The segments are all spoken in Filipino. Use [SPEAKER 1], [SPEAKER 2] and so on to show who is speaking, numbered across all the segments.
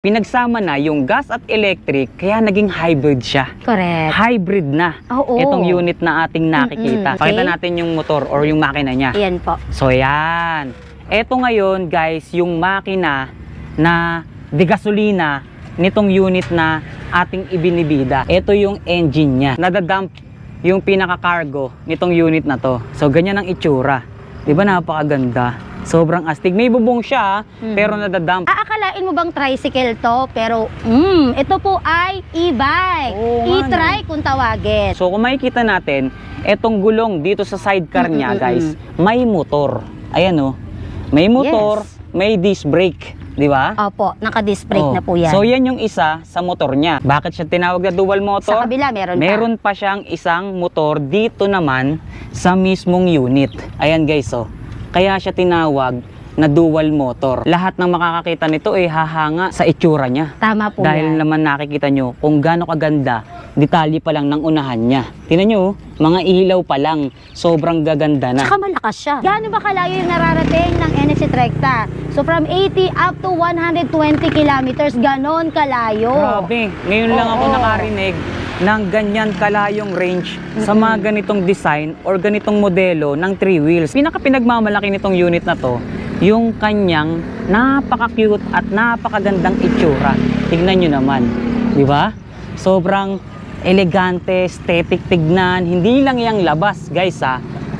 [SPEAKER 1] Pinagsama na yung gas at electric, kaya naging hybrid siya.
[SPEAKER 2] Correct.
[SPEAKER 1] Hybrid na itong unit na ating nakikita. Pakita natin yung motor or yung makina niya.
[SPEAKER 2] Ayan po.
[SPEAKER 1] So yan. Ito ngayon guys, yung makina na degasolina nitong unit na ating ibinibida. Ito yung engine niya. Nadadump yung pinaka-cargo nitong unit na to. So ganyan ang itsura. Diba napakaganda? Sobrang astig. May bubong siya, pero nadadump.
[SPEAKER 2] Aakalain mo bang tricycle to? Pero, ito po ay e-bike. E-trike kung tawagin.
[SPEAKER 1] So, kung makikita natin, etong gulong dito sa sidecar niya, guys, may motor. Ayan, oh. May motor, may disc brake. Di ba?
[SPEAKER 2] Opo, naka-disc brake na po yan.
[SPEAKER 1] So, yan yung isa sa motor niya. Bakit siya tinawag na dual motor?
[SPEAKER 2] Sa kabila, meron
[SPEAKER 1] pa siyang isang motor dito naman sa mismong unit. Ayan, guys, oh. Kaya siya tinawag na dual motor. Lahat ng makakakita nito ay hahanga sa itsura niya.
[SPEAKER 2] Tama po
[SPEAKER 1] Dahil naman nakikita nyo kung gaano kaganda, detalye pa lang ng unahan niya. Tingnan nyo, mga ilaw pa lang, sobrang gaganda na.
[SPEAKER 2] Tsaka malakas siya. Gaano ba kalayo yung nararating ng NSC Trecta? So from 80 up to 120 kilometers, ganon kalayo.
[SPEAKER 1] Grabe, ngayon lang ako nakarinig ng ganyan kalayong range sa mga ganitong design or ganitong modelo ng 3 wheels. Pinagmamalaki nitong unit na to, yung kanyang napaka-cute at napakagandang itsura. Tignan nyo naman, di ba? Sobrang elegante, aesthetic tignan. Hindi lang yung labas, guys,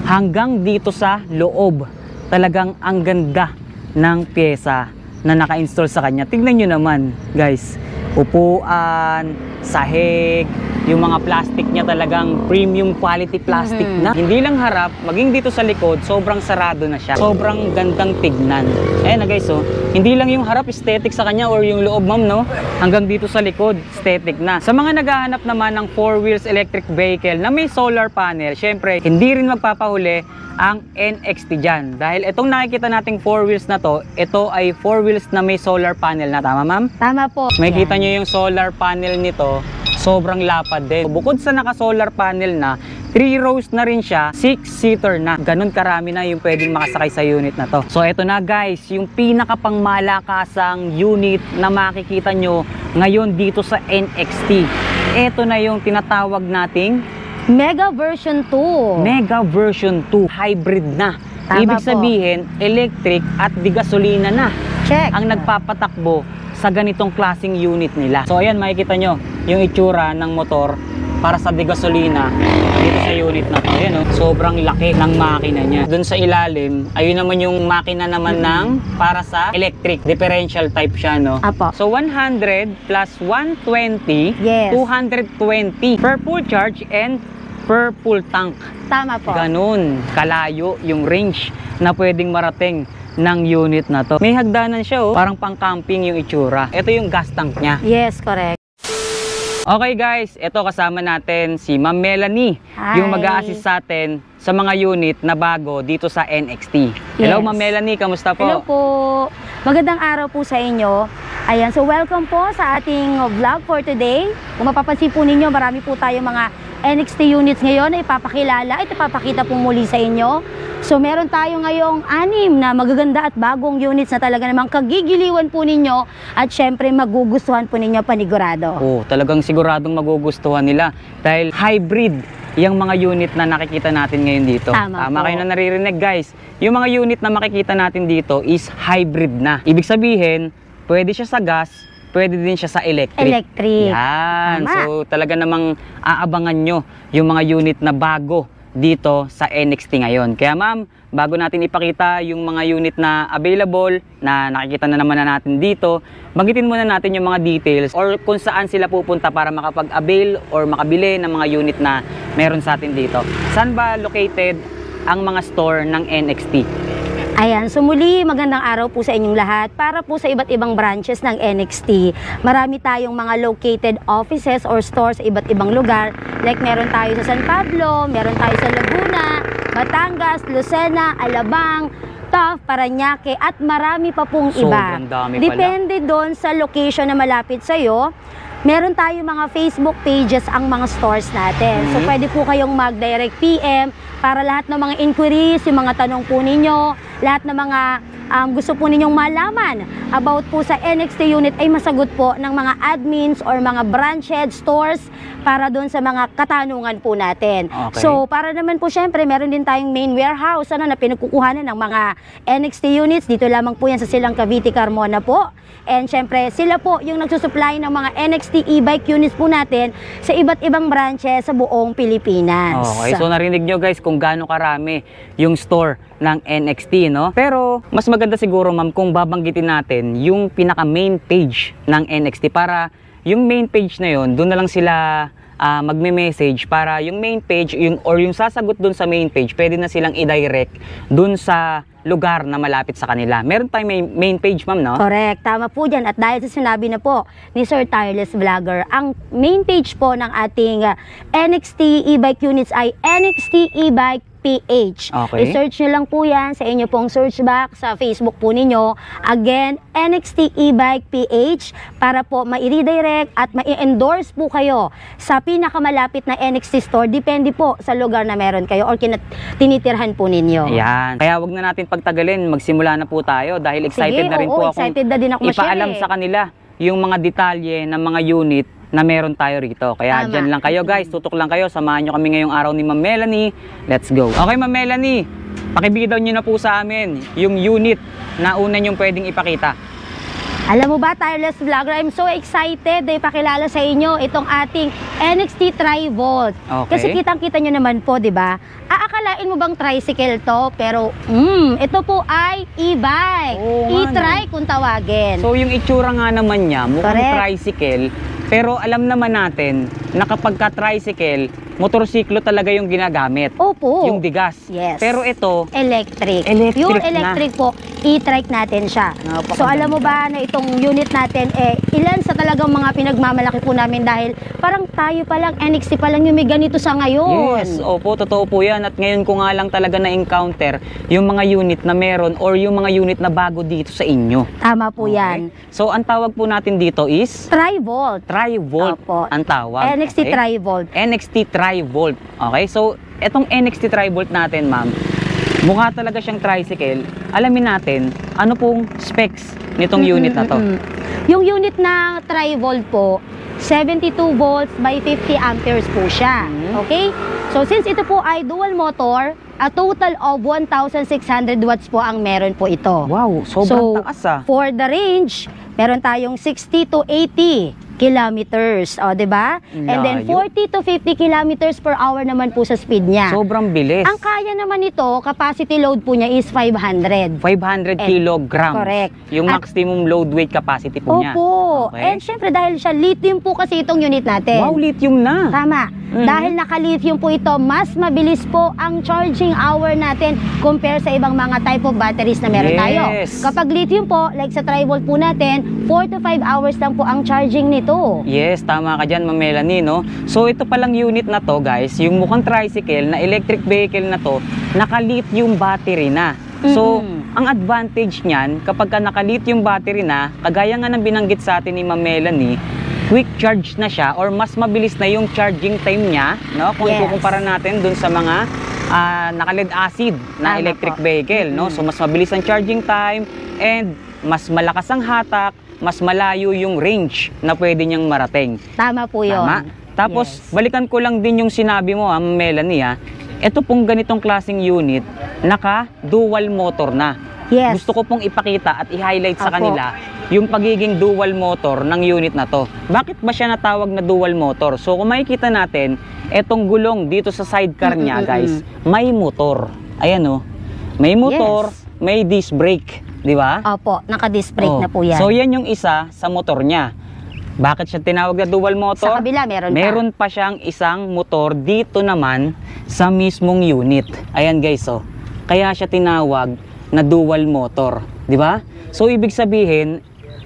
[SPEAKER 1] hanggang dito sa loob. Talagang ang ganda ng pyesa na naka-install sa kanya. Tignan nyo naman, guys. Upuan, sahig, yung mga plastic niya talagang premium quality plastic na. Hindi lang harap, maging dito sa likod, sobrang sarado na siya. Sobrang gandang tignan. Ayan na guys, oh. Hindi lang yung harap aesthetic sa kanya or yung loob, ma'am, no? Hanggang dito sa likod, aesthetic na. Sa mga naghahanap naman ng 4 wheels electric vehicle na may solar panel, syempre, hindi rin magpapahuli ang NXT dyan. Dahil itong nakikita nating 4 wheels na to, ito ay 4 wheels na may solar panel na. Tama, ma'am?
[SPEAKER 2] Tama po.
[SPEAKER 1] May kita nyo yung solar panel nito, sobrang lapad din. Bukod sa naka-solar panel na, 3 rows na rin siya, 6-seater na. Ganun karami na yung pwedeng makasakay sa unit na to. So eto na guys, yung pinakapangmalakasang unit na makikita nyo ngayon dito sa NXT. Eto na yung tinatawag nating
[SPEAKER 2] Mega version 2.
[SPEAKER 1] Mega version 2. Hybrid na.
[SPEAKER 2] Tama
[SPEAKER 1] Ibig sabihin, electric at digasolina na.
[SPEAKER 2] Check.
[SPEAKER 1] Ang nagpapatakbo sa ganitong klaseng unit nila. So ayan, makikita nyo yung itsura ng motor para sa digasolina dito sa unit na to. Ayan, oh, sobrang laki ng makina niya. Doon sa ilalim, ayun naman yung makina naman ng para sa electric. Differential type siya, no?
[SPEAKER 2] Apo.
[SPEAKER 1] So 100 plus 120,
[SPEAKER 2] Yes.
[SPEAKER 1] 220 per full charge and per full tank.
[SPEAKER 2] Tama po.
[SPEAKER 1] Ganun kalayo yung range na pwedeng marating ng unit na to. May hagdanan siya, oh. Parang pang-camping yung itsura. Ito yung gas tank niya.
[SPEAKER 2] Yes, correct.
[SPEAKER 1] Okay guys, ito kasama natin si Ma'am Melanie.
[SPEAKER 2] Hi.
[SPEAKER 1] Yung mag-a-assist sa atin sa mga unit na bago dito sa NXT. Hello
[SPEAKER 2] Yes.
[SPEAKER 1] Ma'am Melanie, kamusta po?
[SPEAKER 2] Hello po. Magandang araw po sa inyo. Ayan, so welcome po sa ating vlog for today. Kung mapapansin po ninyo, marami po tayong mga NXT units ngayon na ipapakilala at ipapakita po muli sa inyo. So meron tayo ngayong 6 na magaganda at bagong units na talaga namang kagigiliwan po ninyo at syempre magugustuhan po ninyo panigurado.
[SPEAKER 1] Oh, talagang siguradong magugustuhan nila dahil hybrid yung mga unit na nakikita natin ngayon dito.
[SPEAKER 2] Tama
[SPEAKER 1] kayo na naririnig guys. Yung mga unit na makikita natin dito is hybrid na. Ibig sabihin, pwede siya sa gas, pwede din siya sa electric. Yan.
[SPEAKER 2] Tama.
[SPEAKER 1] So talaga namang aabangan nyo yung mga unit na bago dito sa NXT ngayon. Kaya ma'am, bago natin ipakita yung mga unit na available, na nakikita na naman na natin dito, banggitin muna natin yung mga details or kung saan sila pupunta para makapag-avail or makabili ng mga unit na meron sa atin dito. Saan ba located ang mga store ng NXT?
[SPEAKER 2] Ayan, so muli magandang araw po sa inyong lahat. Para po sa iba't ibang branches ng NXT, marami tayong mga located offices or stores sa iba't ibang lugar. Like meron tayo sa San Pablo, meron tayo sa Laguna, Batangas, Lucena, Alabang, Taft, Parañaque at marami pa pong iba.
[SPEAKER 1] Sobrang dami pala.
[SPEAKER 2] Depende doon sa location na malapit sa'yo. Meron tayo mga Facebook pages ang mga stores natin. So pwede po kayong mag-direct PM para lahat ng mga inquiries, yung mga tanong po ninyo, lahat ng mga gusto po ninyong malaman about po sa NXT unit ay masagot po ng mga admins or mga branch head stores para doon sa mga katanungan po natin.
[SPEAKER 1] Okay.
[SPEAKER 2] So, para naman po syempre, meron din tayong main warehouse na pinagkukuhanan ng mga NXT units. Dito lamang po yan sa Silang Cavite, Carmona po. And syempre, sila po yung nagsusupply ng mga NXT e-bike units po natin sa iba't ibang branches sa buong Pilipinas.
[SPEAKER 1] Okay, so narinig nyo guys kung gaano karami yung store ng NXT, no? Pero mas maganda siguro ma'am kung babanggitin natin yung pinaka main page ng NXT para yung main page na yon, doon na lang sila magme-message para yung main page yung sasagot doon sa main page, pwede na silang i-direct doon sa lugar na malapit sa kanila. Meron tayong main page, ma'am, no?
[SPEAKER 2] Correct, tama po dyan. At dahil sa sinabi na po ni Sir Tireless Vlogger, ang main page po ng ating NXT e-bike units ay NXT e-bike PH.
[SPEAKER 1] Okay.
[SPEAKER 2] I-search nyo lang po yan sa inyo pong search box sa Facebook po ninyo. Again, NXT e-bike PH para po ma-redirect at ma-endorse po kayo sa pinakamalapit na NXT store. Depende po sa lugar na meron kayo or tinitirhan po ninyo.
[SPEAKER 1] Yan. Kaya wag na natin pagtagalin. Magsimula na po tayo dahil excited
[SPEAKER 2] Sige,
[SPEAKER 1] na rin
[SPEAKER 2] oo,
[SPEAKER 1] po akong
[SPEAKER 2] excited na din ako
[SPEAKER 1] ipaalam sa kanila yung mga detalye ng mga unit na meron tayo rito. Kaya
[SPEAKER 2] Tama.
[SPEAKER 1] dyan lang kayo guys, tutok lang kayo. Samahan nyo kami ngayong araw ni Ma'am Melanie. Let's go. Okay Ma'am Melanie, pakibigay daw nyo na po sa amin yung unit na una nyong pwedeng ipakita.
[SPEAKER 2] Alam mo ba, Tireless Vlogger, I'm so excited na ipakilala sa inyo itong ating NXT Tri-Volt.
[SPEAKER 1] Okay.
[SPEAKER 2] Kasi kitang-kita nyo naman po, di ba? Aakalain mo bang tricycle to? Pero, ito po ay e-bike.
[SPEAKER 1] Oo nga,
[SPEAKER 2] E-tri kung tawagin.
[SPEAKER 1] So yung itsura nga naman niya, mukhang
[SPEAKER 2] Correct.
[SPEAKER 1] tricycle. Pero alam naman natin na kapag ka-tricycle, motorsiklo talaga yung ginagamit.
[SPEAKER 2] Opo.
[SPEAKER 1] Yung bigas.
[SPEAKER 2] Yes.
[SPEAKER 1] Pero ito,
[SPEAKER 2] Electric.
[SPEAKER 1] Electric
[SPEAKER 2] Yung
[SPEAKER 1] na.
[SPEAKER 2] electric po, e-trike natin siya.
[SPEAKER 1] Napakaganda.
[SPEAKER 2] So alam mo ba na itong unit natin, ilan sa talagang mga pinagmamalaki po namin dahil parang tayo pa lang, NXT pa lang yung may ganito sa ngayon.
[SPEAKER 1] yes, opo, totoo po yan. At ngayon ko nga lang talaga na-encounter yung mga unit na meron or yung mga unit na bago dito sa inyo.
[SPEAKER 2] Tama po
[SPEAKER 1] Okay?
[SPEAKER 2] yan.
[SPEAKER 1] So ang tawag po natin dito is
[SPEAKER 2] Tri-Volt.
[SPEAKER 1] Tri-Volt
[SPEAKER 2] Opo.
[SPEAKER 1] ang tawag.
[SPEAKER 2] NXT
[SPEAKER 1] Okay?
[SPEAKER 2] Tri-Volt.
[SPEAKER 1] NXT Tri-Volt. Okay, so etong NXT Tri-Volt natin, ma'am, mukha talaga siyang tricycle. Alamin natin, ano pong specs nitong unit na to?
[SPEAKER 2] Yung unit na Tri-Volt po, 72 volts by 50 amperes po siya. Okay? So since ito po ay dual motor, a total of 1,600 watts po ang meron po ito.
[SPEAKER 1] Wow, sobrang taas ah.
[SPEAKER 2] For the range, meron tayong 60 to 80 kilometers, o, diba? And then
[SPEAKER 1] Layo.
[SPEAKER 2] 40 to 50 kilometers per hour naman po sa speed niya.
[SPEAKER 1] Sobrang bilis.
[SPEAKER 2] Ang kaya naman nito, capacity load po niya is 500.
[SPEAKER 1] 500 kilograms.
[SPEAKER 2] Correct.
[SPEAKER 1] Yung
[SPEAKER 2] At-
[SPEAKER 1] maximum load weight capacity po niya.
[SPEAKER 2] Opo.
[SPEAKER 1] Okay.
[SPEAKER 2] And syempre dahil siya lithium po kasi itong unit natin.
[SPEAKER 1] Wow, lithium na.
[SPEAKER 2] Tama. Dahil naka-lithium po ito, mas mabilis po ang charging hour natin compare sa ibang mga type of batteries na meron tayo.
[SPEAKER 1] Yes.
[SPEAKER 2] Kapag lithium po, like sa Tri-Volt po natin, 4 to 5 hours lang po ang charging nito.
[SPEAKER 1] Yes, tama ka dyan, Ma'am Melanie, no? So, ito palang unit na to, guys, yung mukhang tricycle na electric vehicle na to, naka-lithium battery na. So, ang advantage niyan, kapag ka naka-lithium battery na, kagaya nga ng binanggit sa atin ni Ma'am Melanie, quick charge na siya or mas mabilis na yung charging time niya, no? Kung
[SPEAKER 2] Yes.
[SPEAKER 1] ikukumpara natin dun sa mga naka-lead acid na
[SPEAKER 2] Tama
[SPEAKER 1] electric
[SPEAKER 2] po.
[SPEAKER 1] vehicle, no? So, mas mabilis ang charging time and mas malakas ang hatak, mas malayo yung range na pwede niyang marating.
[SPEAKER 2] Tama po yun.
[SPEAKER 1] Tama? Tapos,
[SPEAKER 2] Yes.
[SPEAKER 1] balikan ko lang din yung sinabi mo, Melanie, ha? Ito pong ganitong klaseng unit, naka-dual motor na.
[SPEAKER 2] Yes.
[SPEAKER 1] Gusto ko pong ipakita at i-highlight sa
[SPEAKER 2] Apo.
[SPEAKER 1] kanila yung pagiging dual motor ng unit na to. Bakit ba siya natawag na dual motor? So, kung makikita natin, etong gulong dito sa sidecar niya, guys, may motor. Ayan, oh. May motor,
[SPEAKER 2] Yes.
[SPEAKER 1] may disc brake. Di ba?
[SPEAKER 2] Opo, naka-disc brake
[SPEAKER 1] Oh.
[SPEAKER 2] na po yan.
[SPEAKER 1] So, yan yung isa sa motor niya. Bakit siya tinawag na dual motor?
[SPEAKER 2] Sa kabila, meron pa.
[SPEAKER 1] Meron pa siyang isang motor dito naman sa mismong unit. Ayan guys, oh. Kaya siya tinawag na dual motor, di ba? So ibig sabihin,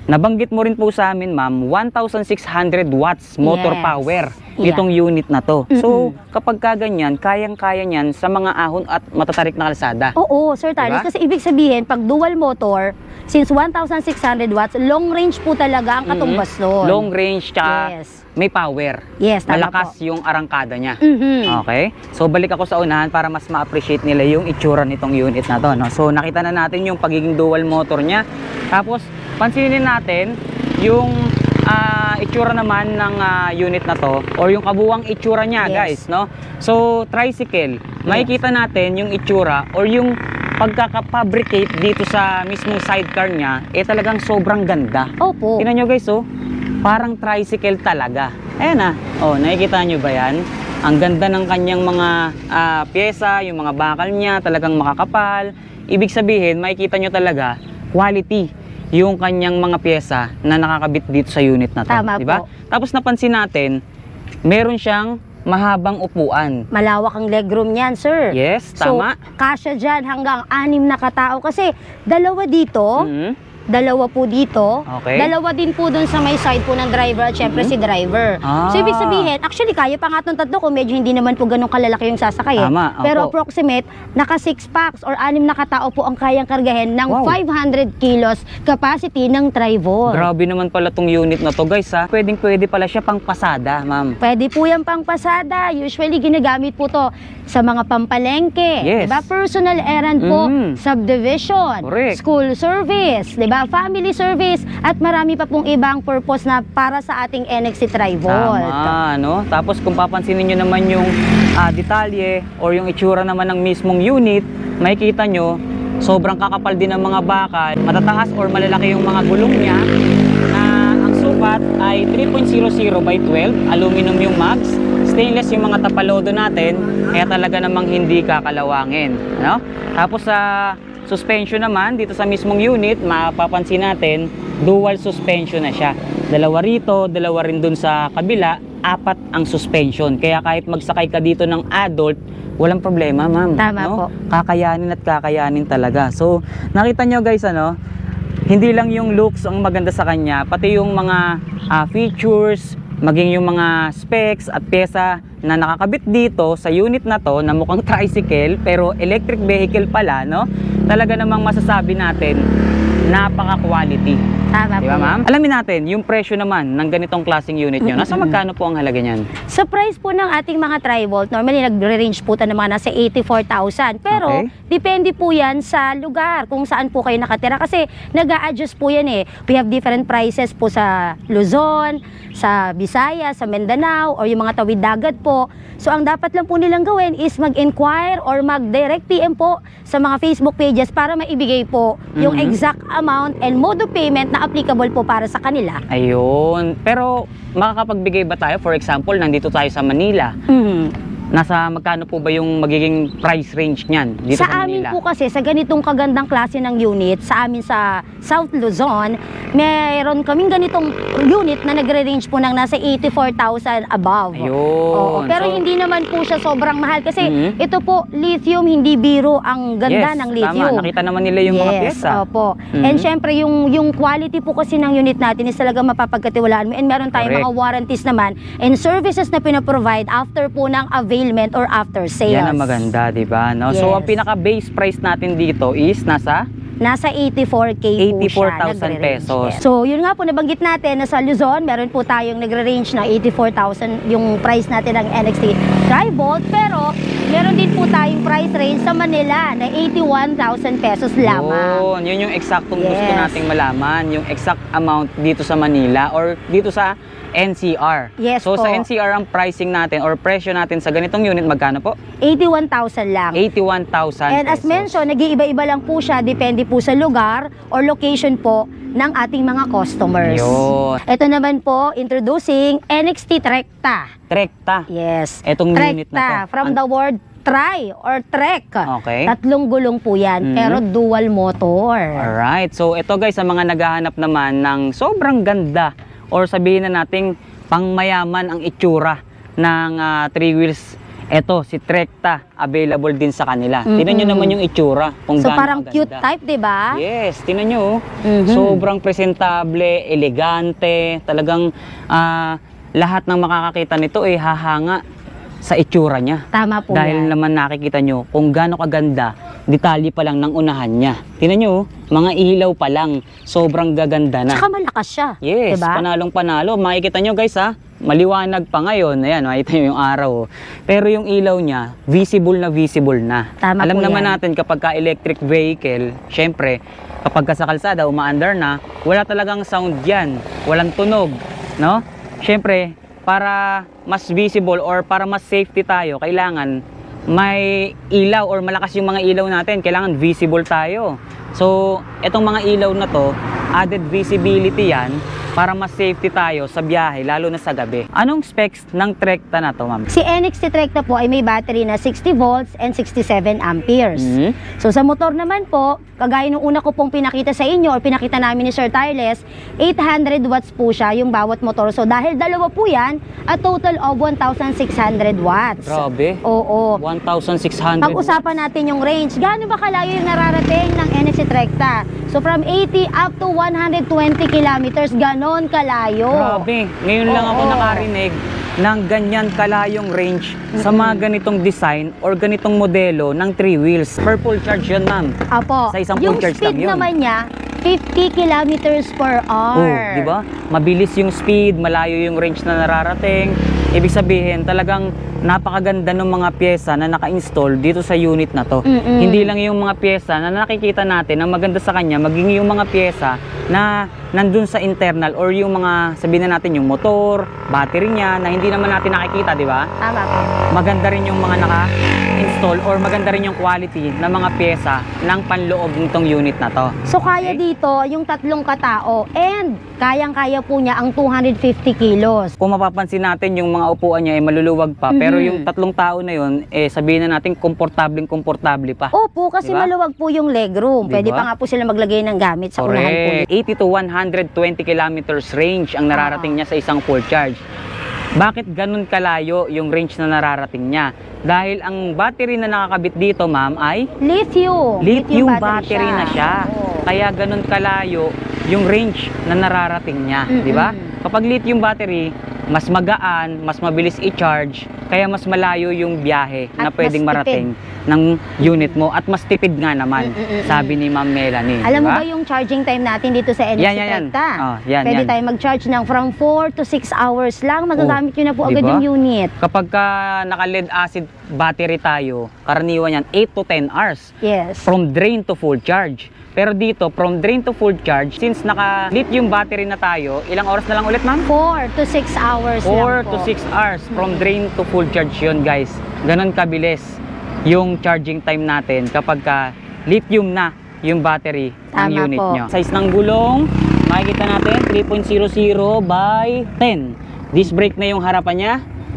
[SPEAKER 1] nabanggit mo rin po sa amin, ma'am, 1,600 watts motor
[SPEAKER 2] Yes.
[SPEAKER 1] power
[SPEAKER 2] Yeah.
[SPEAKER 1] itong unit na to. So, kapag kaganyan, kayang-kaya niyan sa mga ahon at matatarik na kalsada.
[SPEAKER 2] Oo, Sir Tarlis,
[SPEAKER 1] Diba?
[SPEAKER 2] kasi ibig sabihin, pag dual motor, since 1,600 watts, long range po talaga ang katumbas nun.
[SPEAKER 1] Long range, tsaka
[SPEAKER 2] Yes.
[SPEAKER 1] may power.
[SPEAKER 2] Yes, tama
[SPEAKER 1] Malakas
[SPEAKER 2] po.
[SPEAKER 1] yung arangkada niya.
[SPEAKER 2] Mhm.
[SPEAKER 1] Okay? So, balik ako sa unahan para mas ma-appreciate nila yung itsura nitong unit na to. No? So, nakita na natin yung pagiging dual motor niya. Tapos, pansinin natin yung itsura naman ng unit na to or yung kabuwang itsura niya,
[SPEAKER 2] Yes.
[SPEAKER 1] guys. No? So, tricycle, makikita natin yung itsura or yung pagkakafabricate dito sa mismong sidecar niya, talagang sobrang ganda.
[SPEAKER 2] Opo.
[SPEAKER 1] Tingnan nyo guys, oh, parang tricycle talaga. Ayan na. Oh, nakikita nyo ba yan? Ang ganda ng kanyang mga pyesa, yung mga bakal niya, talagang makakapal. Ibig sabihin, makikita nyo talaga, quality yung kanyang mga pyesa na nakakabit dito sa unit na to.
[SPEAKER 2] Tama
[SPEAKER 1] Diba?
[SPEAKER 2] po.
[SPEAKER 1] Tapos napansin natin, meron siyang mahabang upuan.
[SPEAKER 2] Malawak ang legroom niyan, sir.
[SPEAKER 1] Yes, tama.
[SPEAKER 2] So, kasya dyan hanggang 6 na katao. Kasi, dalawa dito,
[SPEAKER 1] Mhm.
[SPEAKER 2] dalawa po dito,
[SPEAKER 1] Okay.
[SPEAKER 2] dalawa din po dun sa may side po ng driver at syempre si driver.
[SPEAKER 1] Ah.
[SPEAKER 2] So, ibig sabihin, actually, kaya pa nga itong tatlo kung medyo hindi naman po ganun kalalaki yung sasakay.
[SPEAKER 1] Tama,
[SPEAKER 2] Pero
[SPEAKER 1] opo.
[SPEAKER 2] approximate, naka 6 packs or 6 na katao po ang kayang kargahin ng
[SPEAKER 1] Wow.
[SPEAKER 2] 500 kilos capacity ng tribal.
[SPEAKER 1] Grabe naman pala tong unit na to, guys, ha. Pwedeng-pwede pala siya pang pasada, ma'am.
[SPEAKER 2] Pwede po yan pang pasada. Usually, ginagamit po to sa mga pampalengke.
[SPEAKER 1] Yes.
[SPEAKER 2] Diba? Personal errand po,
[SPEAKER 1] Mhm.
[SPEAKER 2] subdivision,
[SPEAKER 1] Correct.
[SPEAKER 2] school service, diba? Family service, at marami pa pong ibang purpose na para sa ating NXT Tri-Volt.
[SPEAKER 1] Tama, no? Tapos kung papansinin nyo naman yung detalye or yung itsura naman ng mismong unit, makikita nyo, sobrang kakapal din ng mga bakal, matataas or malalaki yung mga gulong niya, na ang sukat ay 3.00 by 12, aluminum yung mags, stainless yung mga tapalodo natin, kaya talaga namang hindi kakalawangin, no? Tapos sa suspension naman, dito sa mismong unit, mapapansin natin, dual suspension na siya. Dalawa rito, dalawa rin dun sa kabila, 4 ang suspension. Kaya kahit magsakay ka dito ng adult, walang problema, ma'am.
[SPEAKER 2] Tama
[SPEAKER 1] no?
[SPEAKER 2] po.
[SPEAKER 1] Kakayanin at kakayanin talaga. So, nakita nyo guys, ano, hindi lang yung looks ang maganda sa kanya, pati yung mga features, maging yung mga specs at pyesa na nakakabit dito sa unit na to na mukhang tricycle pero electric vehicle pala, no? Talaga namang masasabi natin napaka-quality.
[SPEAKER 2] Tama
[SPEAKER 1] Di ba,
[SPEAKER 2] po.
[SPEAKER 1] ma'am? Alamin natin, yung presyo naman ng ganitong klaseng unit nyo. Nasa magkano po ang halaga niyan?
[SPEAKER 2] Sa price po ng ating mga Tri-Volt, normally nagre-range po ito ng mga nasa 84,000. Pero,
[SPEAKER 1] Okay.
[SPEAKER 2] depende po yan sa lugar, kung saan po kayo nakatira. Kasi, nag-a-adjust po yan eh. We have different prices po sa Luzon, sa Visayas, sa Mindanao, or yung mga tawid dagat po. So, ang dapat lang po nilang gawin is mag-inquire or mag-direct PM po sa mga Facebook pages para maibigay po yung exact amount and mode of payment na applicable po para sa kanila.
[SPEAKER 1] Ayun. Pero makakapagbigay ba tayo? For example, nandito tayo sa Manila. Nasa magkano po ba yung magiging price range niyan dito sa,
[SPEAKER 2] Sa amin
[SPEAKER 1] Manila?
[SPEAKER 2] po kasi, sa ganitong kagandang klase ng unit, sa amin sa South Luzon, mayroon kaming ganitong unit na nagre-range po ng nasa 84,000 above.
[SPEAKER 1] Ayun.
[SPEAKER 2] Oo, pero
[SPEAKER 1] So,
[SPEAKER 2] hindi naman po siya sobrang mahal kasi
[SPEAKER 1] Mhm.
[SPEAKER 2] ito po, lithium, hindi biro ang ganda
[SPEAKER 1] yes,
[SPEAKER 2] ng lithium.
[SPEAKER 1] tama. Nakita naman nila yung mga pyesa.
[SPEAKER 2] Opo.
[SPEAKER 1] Mhm.
[SPEAKER 2] And syempre, yung quality po kasi ng unit natin is talaga mapapagkatiwalaan mo. And meron tayong
[SPEAKER 1] Correct.
[SPEAKER 2] mga warranties naman and services na pinaprovide after po ng availment or after sales.
[SPEAKER 1] Yan ang maganda, di ba? No? So,
[SPEAKER 2] Yes.
[SPEAKER 1] ang pinaka-base price natin dito is nasa
[SPEAKER 2] Nasa 84K po siya.
[SPEAKER 1] 84,000
[SPEAKER 2] nagre-range.
[SPEAKER 1] pesos.
[SPEAKER 2] Yes. So, yun nga po, nabanggit natin na sa Luzon, meron po tayong nagre-range na 84,000 yung price natin ng NXT Tri-Volt. Pero, meron din po tayong price range sa Manila na 81,000 pesos lamang.
[SPEAKER 1] Yun yung eksaktong gusto
[SPEAKER 2] Yes.
[SPEAKER 1] nating malaman, yung exact amount dito sa Manila or dito sa NCR.
[SPEAKER 2] Yes
[SPEAKER 1] So
[SPEAKER 2] po.
[SPEAKER 1] sa NCR ang pricing natin or presyo natin sa ganitong unit magkano po?
[SPEAKER 2] 81,000 lang.
[SPEAKER 1] 81,000
[SPEAKER 2] And as
[SPEAKER 1] pesos.
[SPEAKER 2] mentioned, nag-iiba-iba lang po siya, depende po sa lugar or location po ng ating mga customers.
[SPEAKER 1] Yun.
[SPEAKER 2] Ito naman po, introducing NXT Trecta.
[SPEAKER 1] Trecta.
[SPEAKER 2] Yes.
[SPEAKER 1] Etong unit na to.
[SPEAKER 2] Trecta, from the word try or trek.
[SPEAKER 1] Okay.
[SPEAKER 2] Tatlong gulong po yan,
[SPEAKER 1] Mhm.
[SPEAKER 2] pero dual motor.
[SPEAKER 1] Alright. So ito guys, sa mga naghahanap naman ng sobrang ganda or sabihin na nating pangmayaman ang itsura ng three wheels Eto, si Trecta, available din sa kanila.
[SPEAKER 2] Mm-mm.
[SPEAKER 1] Tingnan nyo naman yung itsura. Kung
[SPEAKER 2] So
[SPEAKER 1] gaano
[SPEAKER 2] parang
[SPEAKER 1] kaganda.
[SPEAKER 2] cute type, di ba?
[SPEAKER 1] Yes, tingnan nyo.
[SPEAKER 2] Mhm.
[SPEAKER 1] Sobrang presentable, elegante. Talagang lahat ng makakakita nito ay hahanga sa itsura niya.
[SPEAKER 2] Tama po
[SPEAKER 1] Dahil
[SPEAKER 2] yan.
[SPEAKER 1] naman nakikita nyo kung gaano kaganda, detalye pa lang ng unahan niya. Tingnan nyo, mga ilaw pa lang. Sobrang gaganda na.
[SPEAKER 2] Tsaka malakas siya.
[SPEAKER 1] Yes,
[SPEAKER 2] diba?
[SPEAKER 1] panalong panalo. Makikita nyo guys ha, maliwanag pa ngayon. Ayan, makikita nyo yung araw. Pero yung ilaw niya, visible na.
[SPEAKER 2] Tama
[SPEAKER 1] Alam
[SPEAKER 2] po
[SPEAKER 1] naman
[SPEAKER 2] yan.
[SPEAKER 1] natin kapag ka electric vehicle, syempre, kapag ka sa kalsada, umaandar na, wala talagang sound yan. Walang tunog, no? Syempre, para mas visible or para mas safety tayo, kailangan may ilaw or malakas yung mga ilaw natin. Kailangan visible tayo. So, etong mga ilaw na to, added visibility yan para mas safety tayo sa biyahe, lalo na sa gabi. Anong specs ng Trecta na to, ma'am?
[SPEAKER 2] Si NXT Trecta po ay may battery na 60 volts and 67 amperes.
[SPEAKER 1] Mhm.
[SPEAKER 2] So sa motor naman po, kagaya nung una ko pong pinakita sa inyo or pinakita namin ni Sir Tireless, 800 watts po siya yung bawat motor. So dahil dalawa po yan, a total of 1,600 watts.
[SPEAKER 1] Grabe.
[SPEAKER 2] Oo.
[SPEAKER 1] 1,600.
[SPEAKER 2] Pag-usapan natin yung range. Gaano ba kalayo yung nararating ng NXT Trecta? So from 80 up to 120 kilometers, ganon kalayo.
[SPEAKER 1] Grabe. Ngayon lang ako
[SPEAKER 2] Oo.
[SPEAKER 1] nakarinig ng ganyan kalayong range sa mga ganitong design or ganitong modelo ng 3 wheels. Per full charge yun, ma'am.
[SPEAKER 2] Apo.
[SPEAKER 1] Sa isang
[SPEAKER 2] Yung
[SPEAKER 1] full charge
[SPEAKER 2] speed
[SPEAKER 1] lang yun.
[SPEAKER 2] naman niya, 50 kilometers per hour.
[SPEAKER 1] Oh, di ba? Mabilis yung speed, malayo yung range na nararating. Ibig sabihin, talagang napakaganda ng mga pyesa na naka-install dito sa unit na to.
[SPEAKER 2] Mm-mm.
[SPEAKER 1] Hindi lang yung mga pyesa na nakikita natin na maganda sa kanya, maging yung mga pyesa na nandun sa internal or yung mga, sabihin na natin, yung motor, battery niya, na hindi naman natin nakikita, di ba?
[SPEAKER 2] Tama po.
[SPEAKER 1] Maganda rin yung mga naka-install or maganda rin yung quality ng mga pyesa ng panloob nitong unit na to.
[SPEAKER 2] So kaya
[SPEAKER 1] Okay.
[SPEAKER 2] dito yung tatlong katao and kayang-kaya po niya ang 250 kilos.
[SPEAKER 1] Kung mapapansin natin yung mga upuan niya ay maluluwag pa, pero yung tatlong tao na yun, sabihin na natin komportableng pa.
[SPEAKER 2] Opo, kasi
[SPEAKER 1] Diba?
[SPEAKER 2] maluwag po yung legroom. Pwede
[SPEAKER 1] Diba?
[SPEAKER 2] pa nga po sila maglagay ng gamit sa unahan po.
[SPEAKER 1] Correct. 80 to 120 kilometers range ang nararating niya sa isang full charge. Bakit ganun kalayo yung range na nararating niya? Dahil ang battery na nakakabit dito, ma'am, ay lithium battery na siya.
[SPEAKER 2] Oo.
[SPEAKER 1] Kaya ganun kalayo yung range na nararating niya, di ba? Kapag lithium battery, mas magaan, mas mabilis i-charge, kaya mas malayo yung biyahe na
[SPEAKER 2] At
[SPEAKER 1] pwedeng
[SPEAKER 2] mas tipid.
[SPEAKER 1] marating ng unit mo at mas tipid nga naman, sabi ni Ma'am Melanie.
[SPEAKER 2] Alam mo
[SPEAKER 1] diba?
[SPEAKER 2] ba yung charging time natin dito sa NXT
[SPEAKER 1] Yan.
[SPEAKER 2] Trecta?
[SPEAKER 1] Oh, yan,
[SPEAKER 2] Pwede
[SPEAKER 1] yan.
[SPEAKER 2] tayo mag-charge ng from 4 to 6 hours lang. Magagamit nyo na po agad
[SPEAKER 1] diba?
[SPEAKER 2] yung unit.
[SPEAKER 1] Kapag ka naka-lead acid battery tayo, karaniwan yan 8 to 10 hours
[SPEAKER 2] Yes.
[SPEAKER 1] from drain to full charge. Pero dito, from drain to full charge, since naka-lithium battery na tayo, ilang oras na lang ulit, ma'am?
[SPEAKER 2] 4 to 6 hours
[SPEAKER 1] 4
[SPEAKER 2] lang
[SPEAKER 1] to
[SPEAKER 2] po.
[SPEAKER 1] 6 hours from drain to full charge yun, guys. Ganon kabilis yung charging time natin kapag ka lithium na yung battery ng
[SPEAKER 2] Tama
[SPEAKER 1] unit
[SPEAKER 2] po.
[SPEAKER 1] nyo. Size ng gulong, makikita natin 3.00 by 10. Disc brake na yung harapan niya.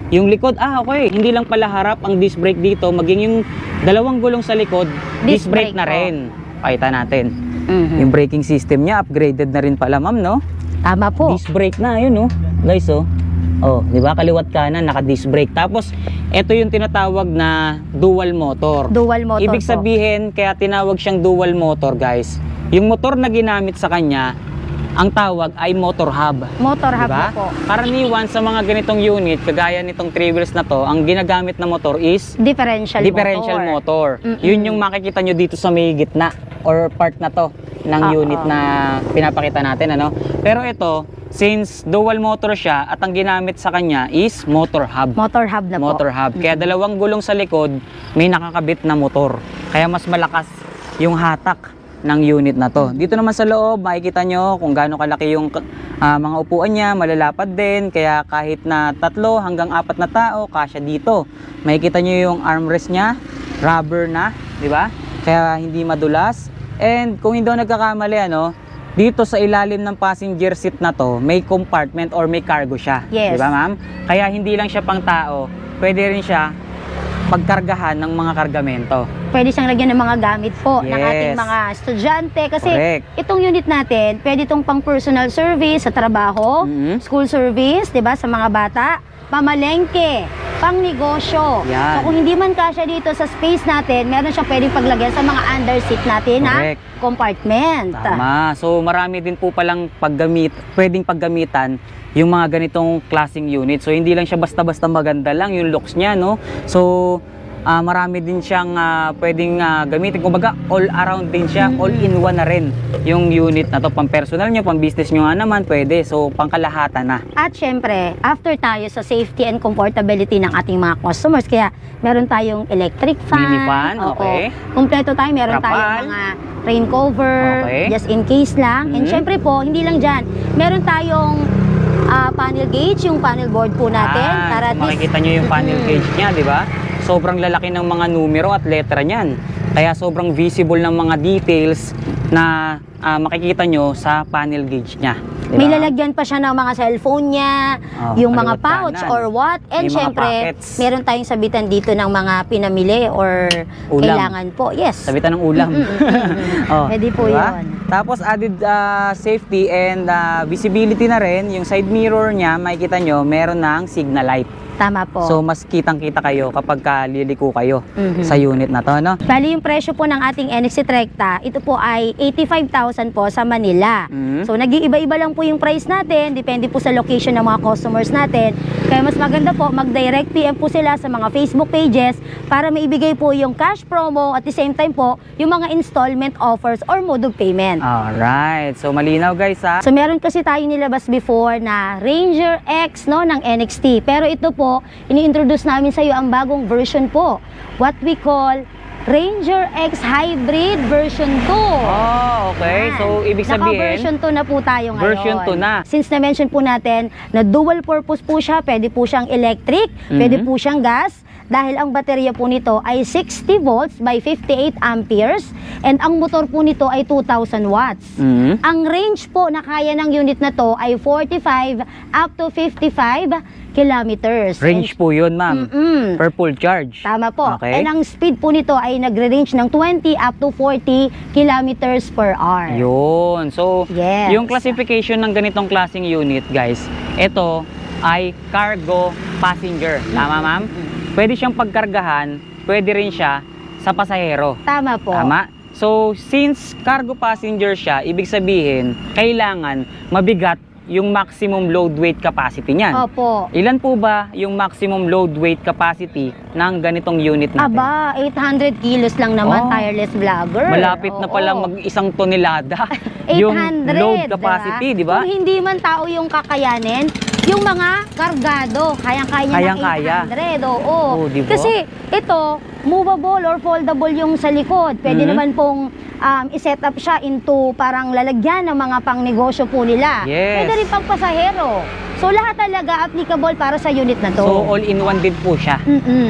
[SPEAKER 1] Yung likod, okay. Hindi lang pala harap ang disc brake dito, maging yung dalawang gulong sa likod, disc brake na
[SPEAKER 2] po.
[SPEAKER 1] rin. Pakita natin.
[SPEAKER 2] Mhm.
[SPEAKER 1] Yung braking system niya, upgraded na rin pala, ma'am, no?
[SPEAKER 2] Tama po.
[SPEAKER 1] Disc brake na, yun, oh. Guys, oh. Oh, di ba? Kaliwat kanan, naka-disc brake. Tapos, ito yung tinatawag na dual motor.
[SPEAKER 2] Dual motor
[SPEAKER 1] Ibig
[SPEAKER 2] po.
[SPEAKER 1] sabihin, kaya tinawag siyang dual motor, guys. Yung motor na ginamit sa kanya, ang tawag ay motor hub.
[SPEAKER 2] Motor hub
[SPEAKER 1] Diba?
[SPEAKER 2] na po.
[SPEAKER 1] Karaniwan sa mga ganitong unit, kagaya nitong 3 wheels na to, ang ginagamit na motor is
[SPEAKER 2] Differential
[SPEAKER 1] motor.
[SPEAKER 2] Mm-mm.
[SPEAKER 1] Yun yung makikita nyo dito sa may gitna or part na to ng unit na pinapakita natin, ano? Pero ito, since dual motor siya at ang ginamit sa kanya is motor hub.
[SPEAKER 2] Motor hub na
[SPEAKER 1] Motor
[SPEAKER 2] po.
[SPEAKER 1] hub. Kaya dalawang gulong sa likod, may nakakabit na motor. Kaya mas malakas yung hatak ng unit na to. Dito naman sa loob, makikita nyo kung gaano kalaki yung mga upuan niya, malalapad din. Kaya kahit na 3 hanggang 4 na tao, kasya dito. Makikita nyo yung armrest niya, rubber na, di ba? Kaya hindi madulas. And kung hindi ako nagkakamali, dito sa ilalim ng passenger seat na to, may compartment or may cargo siya.
[SPEAKER 2] Yes.
[SPEAKER 1] Di ba, ma'am? Kaya hindi lang siya pang tao, pwede rin siya pagkargahan ng mga kargamento.
[SPEAKER 2] Pwede siyang lagyan ng mga gamit po ng
[SPEAKER 1] Yes.
[SPEAKER 2] ating mga estudyante. Kasi
[SPEAKER 1] Correct.
[SPEAKER 2] itong unit natin, pwede itong pang personal service sa trabaho,
[SPEAKER 1] Mhm.
[SPEAKER 2] school service, 'di ba, sa mga bata, pamalengke, pang negosyo.
[SPEAKER 1] Yan.
[SPEAKER 2] So kung hindi man kasya dito sa space natin, meron siyang pwedeng paglagyan sa mga under seat natin na
[SPEAKER 1] Correct.
[SPEAKER 2] compartment.
[SPEAKER 1] Tama. So marami din po palang pwedeng paggamitan yung mga ganitong klaseng unit. So hindi lang siya basta-basta maganda lang yung looks niya, no? So marami din siyang pwedeng gamitin. Kumbaga, all around din siya, all in one na rin yung unit na to. Pang personal nyo, pang business nyo nga naman, pwede. So, pangkalahatan na.
[SPEAKER 2] At syempre, after tayo sa safety and comfortability ng ating mga customers, kaya meron tayong electric fan.
[SPEAKER 1] Mini fan, okay.
[SPEAKER 2] Kumpleto tayo, meron
[SPEAKER 1] Trapal.
[SPEAKER 2] tayong mga rain cover,
[SPEAKER 1] Okay.
[SPEAKER 2] just in case lang. And syempre po, hindi lang dyan, meron tayong panel gauge, yung panel board po natin. Para at least,
[SPEAKER 1] makikita nyo yung panel gauge niya, di ba? Sobrang lalaki ng mga numero at letra niyan. Kaya sobrang visible ng mga details na makikita nyo sa panel gauge niya. Diba?
[SPEAKER 2] may lalagyan pa siya ng mga cellphone niya, yung mga
[SPEAKER 1] kaliwat
[SPEAKER 2] pouch
[SPEAKER 1] kanan.
[SPEAKER 2] or what. And
[SPEAKER 1] May mga
[SPEAKER 2] syempre,
[SPEAKER 1] pockets.
[SPEAKER 2] meron tayong sabitan dito ng mga pinamili or
[SPEAKER 1] Ulam.
[SPEAKER 2] kailangan po. Yes.
[SPEAKER 1] Sabitan ng ulam. Oh,
[SPEAKER 2] Pwede po
[SPEAKER 1] diba?
[SPEAKER 2] yun.
[SPEAKER 1] Tapos added safety and visibility na rin. Yung side mirror niya, makikita nyo, meron ng signal light.
[SPEAKER 2] Tama po.
[SPEAKER 1] So mas kitang-kita kayo kapag liliko kayo sa unit na to, no?
[SPEAKER 2] Bali, yung presyo po ng ating NXT Trecta, ito po ay 85,000 po sa Manila. So, nag-iiba-iba lang po yung price natin, depende po sa location ng mga customers natin. Kaya mas maganda po, mag-direct PM po sila sa mga Facebook pages para maibigay po yung cash promo at the same time po, yung mga installment offers or mode of payment.
[SPEAKER 1] Alright. So malinaw guys ha.
[SPEAKER 2] So, meron kasi tayo nilabas before na Ranger X, no, ng NXT. Pero ito po, ini-introduce namin sa iyo ang bagong version po. What we call Ranger X Hybrid version 2.
[SPEAKER 1] Oh, okay.
[SPEAKER 2] Yan.
[SPEAKER 1] So ibig sabihin,
[SPEAKER 2] Naka-version 2 na po tayo ngayon.
[SPEAKER 1] Version 2 na.
[SPEAKER 2] Since na-mention po natin na dual purpose po siya, pwede po siyang electric, pwede po siyang gas, dahil ang baterya po nito ay 60 volts by 58 amperes and ang motor po nito ay 2,000 watts. Ang range po na kaya ng unit na to ay 45 up to 55 kilometers.
[SPEAKER 1] range po yun, ma'am. Per full charge.
[SPEAKER 2] Tama po.
[SPEAKER 1] Okay.
[SPEAKER 2] And ang speed po nito ay nagre-range ng 20 up to 40 kilometers per hour.
[SPEAKER 1] Yun. So,
[SPEAKER 2] Yes.
[SPEAKER 1] yung classification ng ganitong klaseng unit, guys, ito ay cargo passenger. Tama, ma'am? Pwede siyang pagkargahan, pwede rin siya sa pasahero.
[SPEAKER 2] Tama po.
[SPEAKER 1] Tama? So, since cargo passenger siya, ibig sabihin, kailangan mabigat yung maximum load weight capacity niyan.
[SPEAKER 2] Opo.
[SPEAKER 1] Ilan po ba yung maximum load weight capacity ng ganitong unit natin?
[SPEAKER 2] Aba, 800 kilos lang naman,
[SPEAKER 1] Oh.
[SPEAKER 2] tireless vlogger.
[SPEAKER 1] Malapit na
[SPEAKER 2] Oo.
[SPEAKER 1] palang mag-isang tonelada yung
[SPEAKER 2] 800,
[SPEAKER 1] load capacity, di ba?
[SPEAKER 2] Kung hindi man tao yung kakayanin, yung mga kargado, kayang-kaya niya ng
[SPEAKER 1] Kayang-kaya.
[SPEAKER 2] 800. Oo.
[SPEAKER 1] Oo, di ba?
[SPEAKER 2] Kasi ito, movable or foldable yung sa likod. Pwede naman pong i-set up siya into parang lalagyan ng mga pang-negosyo po nila.
[SPEAKER 1] Yes.
[SPEAKER 2] Pwede rin pang pasahero. So lahat talaga applicable para sa unit na to.
[SPEAKER 1] So, all-in-one din po siya.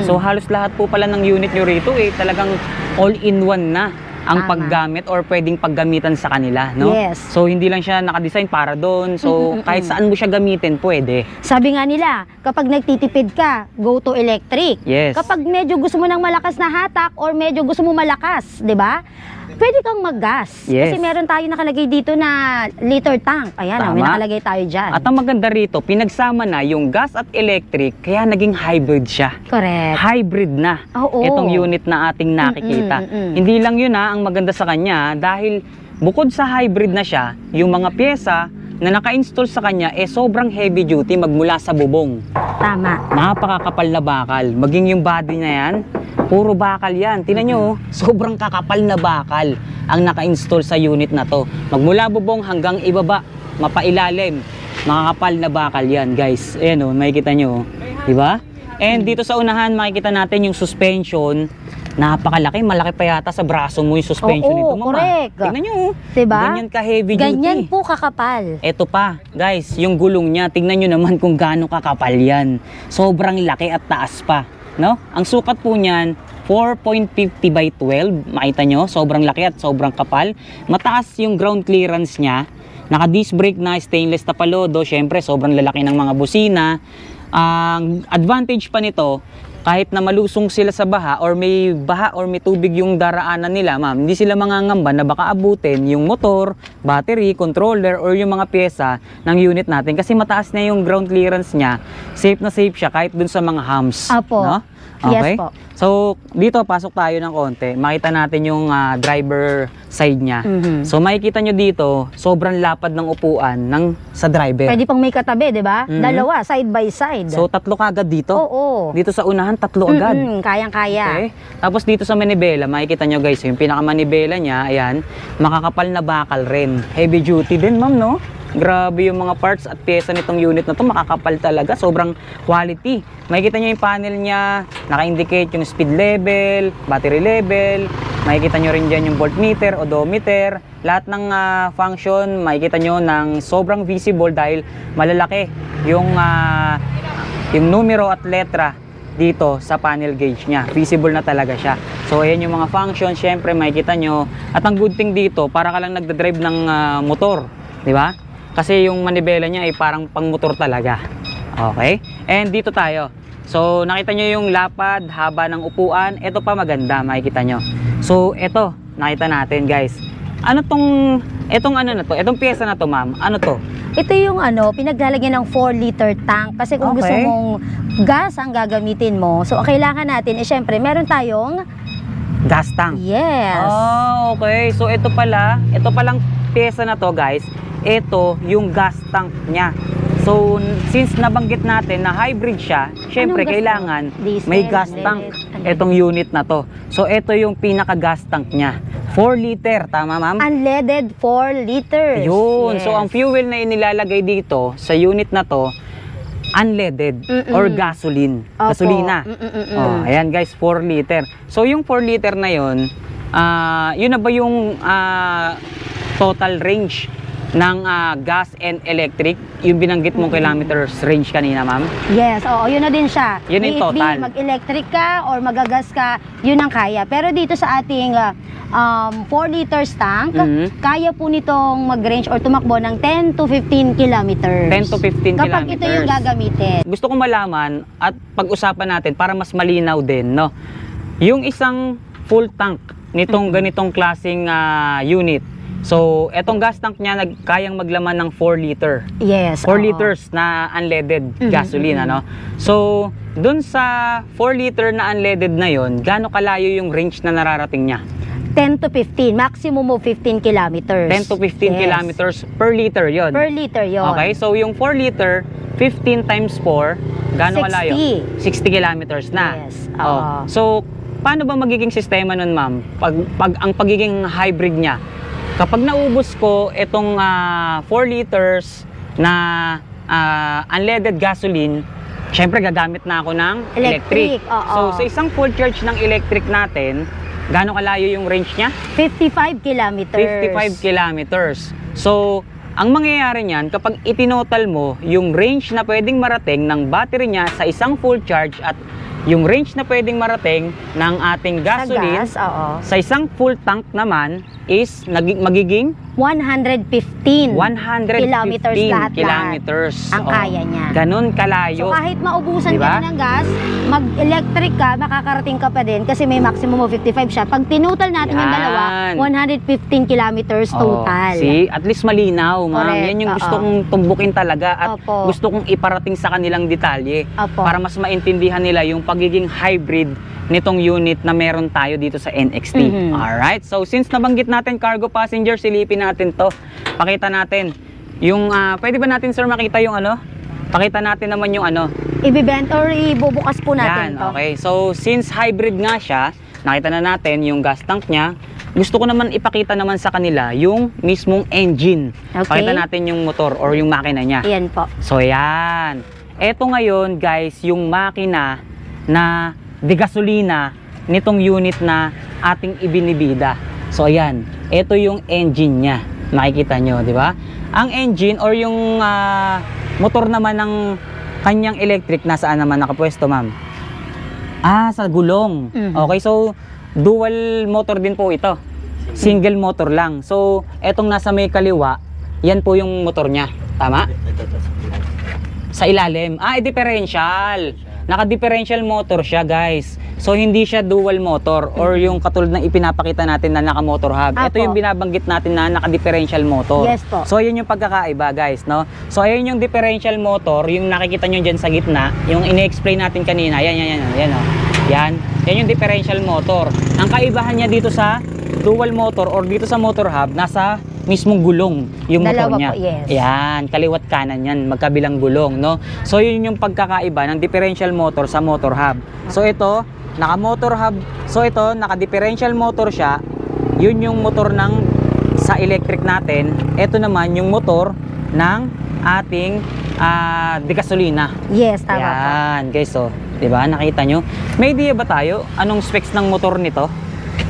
[SPEAKER 1] So, halos lahat po pala ng unit nyo rito, talagang all-in-one na ang
[SPEAKER 2] Tama.
[SPEAKER 1] paggamit or pwedeng paggamitan sa kanila, no?
[SPEAKER 2] Yes.
[SPEAKER 1] So, hindi lang siya nakadesign para doon. So, kahit saan mo siya gamitin, pwede.
[SPEAKER 2] Sabi nga nila, kapag nagtitipid ka, go to electric.
[SPEAKER 1] Yes.
[SPEAKER 2] Kapag medyo gusto mo ng malakas na hatak or medyo gusto mo malakas, 'di ba? Pwede kang mag-gas.
[SPEAKER 1] Yes.
[SPEAKER 2] Kasi meron tayo nakalagay dito na liter tank. Ayan, may
[SPEAKER 1] Tama.
[SPEAKER 2] nakalagay tayo dyan.
[SPEAKER 1] At ang maganda rito, pinagsama na yung gas at electric, kaya naging hybrid siya.
[SPEAKER 2] Correct.
[SPEAKER 1] Hybrid na
[SPEAKER 2] Oo.
[SPEAKER 1] itong unit na ating nakikita. Hindi lang yun ang maganda sa kanya dahil bukod sa hybrid na siya, yung mga pyesa na naka-install sa kanya sobrang heavy duty magmula sa bubong.
[SPEAKER 2] Tama.
[SPEAKER 1] Napakakapal na bakal. Maging yung body na yan, puro bakal yan. Tingnan nyo, sobrang kakapal na bakal ang naka-install sa unit na to. Magmula bubong hanggang ibaba, mapailalim. Makakapal na bakal yan, guys. Ayan o, makikita nyo. Diba? And dito sa unahan, makikita natin yung suspension. Napakalaki, malaki pa yata sa braso mo yung suspension
[SPEAKER 2] Oo,
[SPEAKER 1] nito, mama.
[SPEAKER 2] correct.
[SPEAKER 1] Tingnan nyo.
[SPEAKER 2] Diba?
[SPEAKER 1] Ganyan ka-heavy duty.
[SPEAKER 2] Ganyan po kakapal.
[SPEAKER 1] Eto pa, guys, yung gulong niya, tingnan nyo naman kung gaano kakapal yan. Sobrang laki at taas pa, no? Ang sukat po niyan, 4.50 by 12. Makita nyo, sobrang laki at sobrang kapal. Mataas yung ground clearance niya. Naka-disc brake na, stainless na palodo. Syempre, sobrang lalaki ng mga busina. Ang advantage pa nito, kahit na malusong sila sa baha or may tubig yung daraanan nila, ma'am, hindi sila mangangamba na baka abutin yung motor, battery, controller, or yung mga pyesa ng unit natin. Kasi mataas na yung ground clearance niya, safe na safe siya kahit dun sa mga humps.
[SPEAKER 2] Apo.
[SPEAKER 1] No?
[SPEAKER 2] Yes
[SPEAKER 1] Okay?
[SPEAKER 2] po.
[SPEAKER 1] So, dito pasok tayo ng konti. Makita natin yung driver side niya.
[SPEAKER 2] Mhm.
[SPEAKER 1] So, makikita nyo dito, sobrang lapad ng upuan sa driver.
[SPEAKER 2] Pwede pang may katabi, di ba?
[SPEAKER 1] Mhm.
[SPEAKER 2] Dalawa, side by side.
[SPEAKER 1] So, tatlo kagad dito.
[SPEAKER 2] Oo.
[SPEAKER 1] Dito sa unahan, tatlo agad.
[SPEAKER 2] Kayang-kaya.
[SPEAKER 1] Okay? Tapos dito sa manibela, makikita nyo guys, yung pinaka-manibela niya, ayan, makakapal na bakal rin. Heavy duty din, ma'am, no? Grabe yung mga parts at pyesa nitong unit na to, makakapal talaga, sobrang quality. Makikita nyo yung panel niya, naka-indicate yung speed level, battery level, makikita nyo rin dyan yung voltmeter, odometer, lahat ng function, makikita nyo ng sobrang visible dahil malalaki yung numero at letra dito sa panel gauge niya. Visible na talaga siya. So, ayan yung mga function, syempre makikita nyo. At ang good thing dito, para ka lang nagdadrive ng motor, di ba? Kasi yung manibela niya ay parang pang-motor talaga. Okay? And dito tayo. So, nakita nyo yung lapad, haba ng upuan. Ito pa maganda, makikita nyo. So, ito, nakita natin guys. Itong pyesa na to, ma'am, ano to?
[SPEAKER 2] Ito yung pinaglalagyan ng 4-liter tank. Kasi kung gusto
[SPEAKER 1] Okay.
[SPEAKER 2] mong gas ang gagamitin mo, so kailangan natin, syempre, meron tayong,
[SPEAKER 1] Gas tank.
[SPEAKER 2] yes.
[SPEAKER 1] Oh, okay. So, ito palang pyesa na to, guys. Ito yung gas tank niya. So, since nabanggit natin na hybrid siya, syempre
[SPEAKER 2] Anong gas
[SPEAKER 1] kailangan
[SPEAKER 2] tank? Diesel,
[SPEAKER 1] may gas
[SPEAKER 2] lead,
[SPEAKER 1] tank
[SPEAKER 2] ano?
[SPEAKER 1] itong unit na to. So, ito yung pinaka-gas tank niya. 4 liter, tama ma'am?
[SPEAKER 2] Unleaded 4 liters.
[SPEAKER 1] Yun.
[SPEAKER 2] Yes.
[SPEAKER 1] So, ang fuel na inilalagay dito sa unit na to, unleaded or gasoline.
[SPEAKER 2] Opo.
[SPEAKER 1] Gasolina. Oh, ayan guys, 4 liter. So, yung 4 liter na yun, yun na ba yung total range ng gas and electric? Yung binanggit mong kilometers range kanina, ma'am?
[SPEAKER 2] Yes, oo, yun na din siya.
[SPEAKER 1] Yun yung
[SPEAKER 2] Be it
[SPEAKER 1] total.
[SPEAKER 2] mag-electric ka or magagas ka, yun ang kaya. Pero dito sa ating 4 liters tank, kaya po nitong mag-range or tumakbo ng 10 to 15 kilometers.
[SPEAKER 1] 10 to 15
[SPEAKER 2] Kapag
[SPEAKER 1] kilometers.
[SPEAKER 2] ito yung gagamitin.
[SPEAKER 1] Gusto kong malaman at pag-usapan natin para mas malinaw din, no? Yung isang full tank nitong ganitong klaseng unit. So, etong gas tank niya kayang maglaman ng 4 liter.
[SPEAKER 2] Yes.
[SPEAKER 1] 4
[SPEAKER 2] oo.
[SPEAKER 1] liters na unleaded gasoline, ano? So, dun sa 4 liter na unleaded na yon, gaano kalayo yung range na nararating niya?
[SPEAKER 2] 10 to 15, maximum of 15 kilometers.
[SPEAKER 1] 10 to 15
[SPEAKER 2] Yes.
[SPEAKER 1] kilometers per liter yon.
[SPEAKER 2] Per liter yon.
[SPEAKER 1] Okay, so yung 4 liter, 15 times 4, gaano
[SPEAKER 2] 60.
[SPEAKER 1] kalayo? 60 kilometers na.
[SPEAKER 2] Yes.
[SPEAKER 1] Oh. So, paano ba magiging sistema nun, ma'am? Ang pagiging hybrid niya, kapag naubos ko itong 4 liters na unleaded gasoline, syempre gagamit na ako ng electric.
[SPEAKER 2] Oo.
[SPEAKER 1] So, sa isang full charge ng electric natin, gaano kalayo yung range niya?
[SPEAKER 2] 55 kilometers.
[SPEAKER 1] 55 kilometers. So, ang mangyayari niyan, kapag itinotal mo yung range na pwedeng marating ng battery niya sa isang full charge at yung range na pwedeng marating ng ating gasoline
[SPEAKER 2] Sa gas, oo.
[SPEAKER 1] sa isang full tank naman is magiging
[SPEAKER 2] 115 kilometers lahat
[SPEAKER 1] kilometers.
[SPEAKER 2] ang kaya niya.
[SPEAKER 1] Ganun kalayo.
[SPEAKER 2] So kahit maubusan
[SPEAKER 1] Diba?
[SPEAKER 2] ka na ng gas, mag-electric ka, makakarating ka pa din kasi may maximum of 55 siya. Pag tinotal natin yung
[SPEAKER 1] Yan.
[SPEAKER 2] dalawa, 115 kilometers total.
[SPEAKER 1] See, at least malinaw, ma'am.
[SPEAKER 2] Correct,
[SPEAKER 1] Yan yung gusto
[SPEAKER 2] oo.
[SPEAKER 1] kong tumbukin talaga at
[SPEAKER 2] Opo.
[SPEAKER 1] gusto kong iparating sa kanilang detalye
[SPEAKER 2] Opo.
[SPEAKER 1] para mas maintindihan nila yung pagiging hybrid nitong unit na meron tayo dito sa NXT.
[SPEAKER 2] Mhm.
[SPEAKER 1] Alright, so since nabanggit natin cargo passenger, silipin natin to. Pakita natin yung, pwede ba natin sir makita yung ano? Pakita natin naman yung ano.
[SPEAKER 2] Ibibent or ibubukas po natin
[SPEAKER 1] Yan,
[SPEAKER 2] to.
[SPEAKER 1] okay. So, since hybrid nga siya, nakita na natin yung gas tank niya. Gusto ko naman ipakita naman sa kanila yung mismong engine.
[SPEAKER 2] Okay.
[SPEAKER 1] Pakita natin yung motor or yung makina niya.
[SPEAKER 2] Ayan po.
[SPEAKER 1] So, yan. Eto ngayon, guys, yung makina na degasolina nitong unit na ating ibinibida. So, ayan. Eto yung engine niya. Makikita nyo, di ba? Ang engine or yung motor naman ng kanyang electric, nasaan naman nakapwesto, ma'am? Sa gulong.
[SPEAKER 2] Mhm.
[SPEAKER 1] Okay, so dual motor din po ito. Single motor lang. So, etong nasa may kaliwa, yan po yung motor niya. Tama? Sa ilalim. Differential. naka-differential motor siya, guys. So hindi siya dual motor or yung katulad ng ipinapakita natin na naka-motor hub.
[SPEAKER 2] Apo.
[SPEAKER 1] Ito yung binabanggit natin na naka-differential motor.
[SPEAKER 2] Yes po.
[SPEAKER 1] So yun yung pagkakaiba, guys, no? So ayun yung differential motor, yung nakikita nyo dyan sa gitna, yung ini-explain natin kanina. Yan, oh. Yan yung differential motor. Ang kaibahan niya dito sa dual motor or dito sa motor hub, nasa mismong gulong yung motor
[SPEAKER 2] Dalawa
[SPEAKER 1] niya.
[SPEAKER 2] po, yes.
[SPEAKER 1] Yan, kaliwat kanan yan, magkabilang gulong, no? So yun yung pagkakaiba ng differential motor sa motor hub. So ito, naka-motor hub. So ito, naka-differential motor siya. Yun yung motor ng sa electric natin. Ito naman yung motor ng ating degasolina.
[SPEAKER 2] Yes, tama po.
[SPEAKER 1] Yan, guys, so, 'di ba? Nakita nyo? May idea ba tayo anong specs ng motor nito?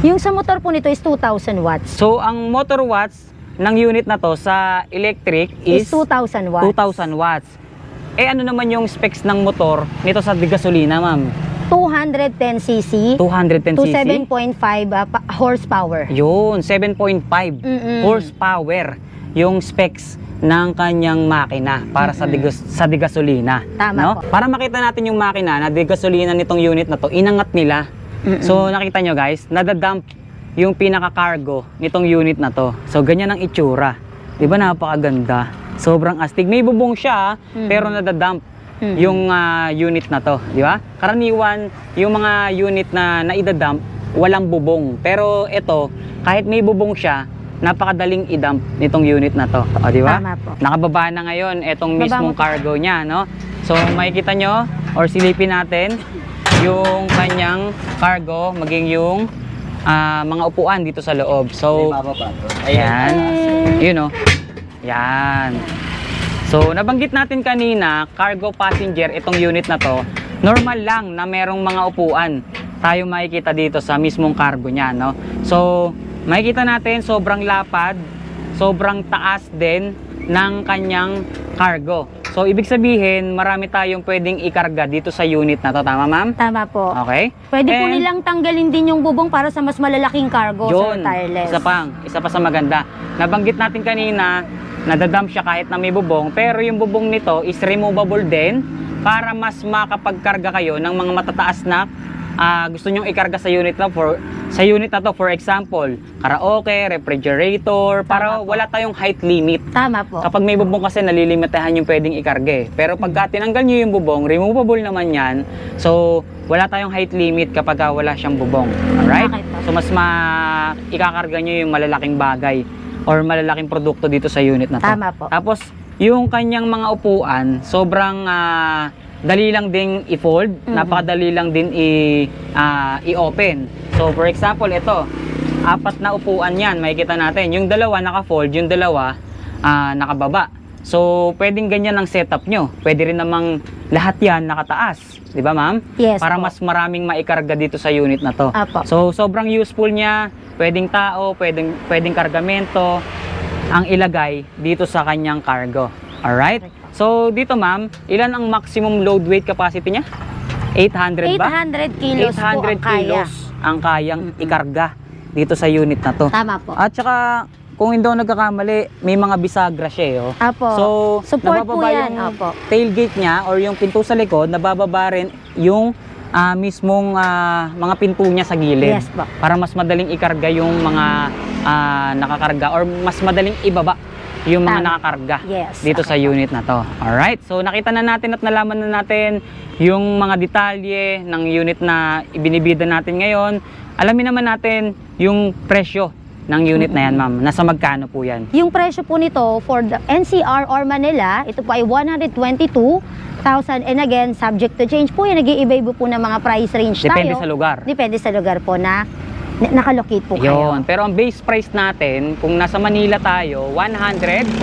[SPEAKER 2] Yung sa motor po nito is 2,000 watts.
[SPEAKER 1] So, ang motor watts ng unit na to sa electric
[SPEAKER 2] Is
[SPEAKER 1] is
[SPEAKER 2] 2,000 watts.
[SPEAKER 1] 2,000 watts. Eh, ano naman yung specs ng motor nito sa degasolina, ma'am?
[SPEAKER 2] 210 cc
[SPEAKER 1] 210
[SPEAKER 2] to
[SPEAKER 1] cc?
[SPEAKER 2] 7.5 horsepower.
[SPEAKER 1] Yun, 7.5 horsepower yung specs ng kanyang makina para sa degasolina.
[SPEAKER 2] Tama
[SPEAKER 1] no?
[SPEAKER 2] po.
[SPEAKER 1] Para makita natin yung makina na degasolina nitong unit na to, inangat nila. So nakita nyo, guys, nadadump yung pinaka-cargo nitong unit na to. So ganyan ang itsura. 'Di ba, napakaganda? Sobrang astig. May bubong siya, pero nadadump yung unit na to, 'di ba? Karaniwan yung mga unit na naidadump walang bubong. Pero ito, kahit may bubong siya, napakadaling i-dump nitong unit na to. O, di ba?
[SPEAKER 2] Tama po.
[SPEAKER 1] Nakababa na ngayon itong
[SPEAKER 2] Baba
[SPEAKER 1] mismong
[SPEAKER 2] mo po.
[SPEAKER 1] cargo niya, no? So, makikita nyo or silipin natin yung kanyang cargo, maging yung mga upuan dito sa loob. So, ayan. Yun, no? Yan. So, nabanggit natin kanina, cargo passenger, itong unit na to, normal lang na merong mga upuan tayo makikita dito sa mismong cargo niya, no? So, makikita natin sobrang lapad, sobrang taas din ng kanyang cargo. So, ibig sabihin, marami tayong pwedeng ikarga dito sa unit na to. Tama, ma'am?
[SPEAKER 2] Tama po.
[SPEAKER 1] Okay.
[SPEAKER 2] Pwede po
[SPEAKER 1] And
[SPEAKER 2] nilang tanggalin din yung bubong para sa mas malalaking cargo,
[SPEAKER 1] yun,
[SPEAKER 2] Sir Tireless.
[SPEAKER 1] isa pa sa maganda. Nabanggit natin kanina, nadadump siya kahit na may bubong, pero yung bubong nito is removable din para mas makapagkarga kayo ng mga matataas na gusto nyong ikarga sa unit na to, for example, karaoke, refrigerator, para wala tayong height limit.
[SPEAKER 2] Tama po.
[SPEAKER 1] Kapag may bubong kasi nalilimitahan yung pwedeng ikarga. Pero pagka tinanggal nyo yung bubong, removable naman yan. So, wala tayong height limit kapag wala siyang bubong. Alright?
[SPEAKER 2] Okay po.
[SPEAKER 1] So, mas ikakarga nyo yung malalaking bagay or malalaking produkto dito sa unit na to.
[SPEAKER 2] Tama po.
[SPEAKER 1] Tapos, yung kanyang mga upuan, sobrang dali lang ding i-fold, napakadali lang din i-open. So, for example, ito, 4 na upuan yan, makikita natin. Yung dalawa naka-fold, yung dalawa nakababa. So, pwedeng ganyan ang setup nyo. Pwede rin namang lahat yan nakataas. Di ba, ma'am?
[SPEAKER 2] Yes
[SPEAKER 1] Para
[SPEAKER 2] po.
[SPEAKER 1] mas maraming maikarga dito sa unit na to.
[SPEAKER 2] Apo.
[SPEAKER 1] So, sobrang useful niya. Pwedeng tao, pwedeng kargamento ang ilagay dito sa kanyang cargo. Alright? So, dito, ma'am, ilan ang maximum load weight capacity niya? 800 ba?
[SPEAKER 2] 800 kilos po
[SPEAKER 1] 800
[SPEAKER 2] ang kaya.
[SPEAKER 1] kilos ang kayang ikarga dito sa unit na to.
[SPEAKER 2] Tama po.
[SPEAKER 1] At saka, kung hindi ako nagkakamali, may mga bisagra siya, oh.
[SPEAKER 2] Apo.
[SPEAKER 1] So,
[SPEAKER 2] Support po
[SPEAKER 1] nabababa
[SPEAKER 2] yan.
[SPEAKER 1] yung
[SPEAKER 2] Apo.
[SPEAKER 1] tailgate niya or yung pinto sa likod, nabababa rin yung mismong mga pinto niya sa gilid.
[SPEAKER 2] Yes po.
[SPEAKER 1] Para mas madaling ikarga yung mga nakakarga or mas madaling ibaba yung mga
[SPEAKER 2] Tama.
[SPEAKER 1] nakakarga
[SPEAKER 2] Yes,
[SPEAKER 1] dito sa unit na to. Alright? So, nakita na natin at nalaman na natin yung mga detalye ng unit na ibinibida natin ngayon. Alamin naman natin yung presyo ng unit na yan, ma'am. Nasa magkano po yan?
[SPEAKER 2] Yung presyo po nito for the NCR or Manila, ito po ay 122,000 and again, subject to change po yan. Nag-iiba-iba po ng mga price range
[SPEAKER 1] Depende
[SPEAKER 2] tayo.
[SPEAKER 1] sa lugar.
[SPEAKER 2] Depende sa lugar po na nakalocate po
[SPEAKER 1] Yun.
[SPEAKER 2] kayo.
[SPEAKER 1] Pero ang base price natin, kung nasa Manila tayo,
[SPEAKER 2] 22.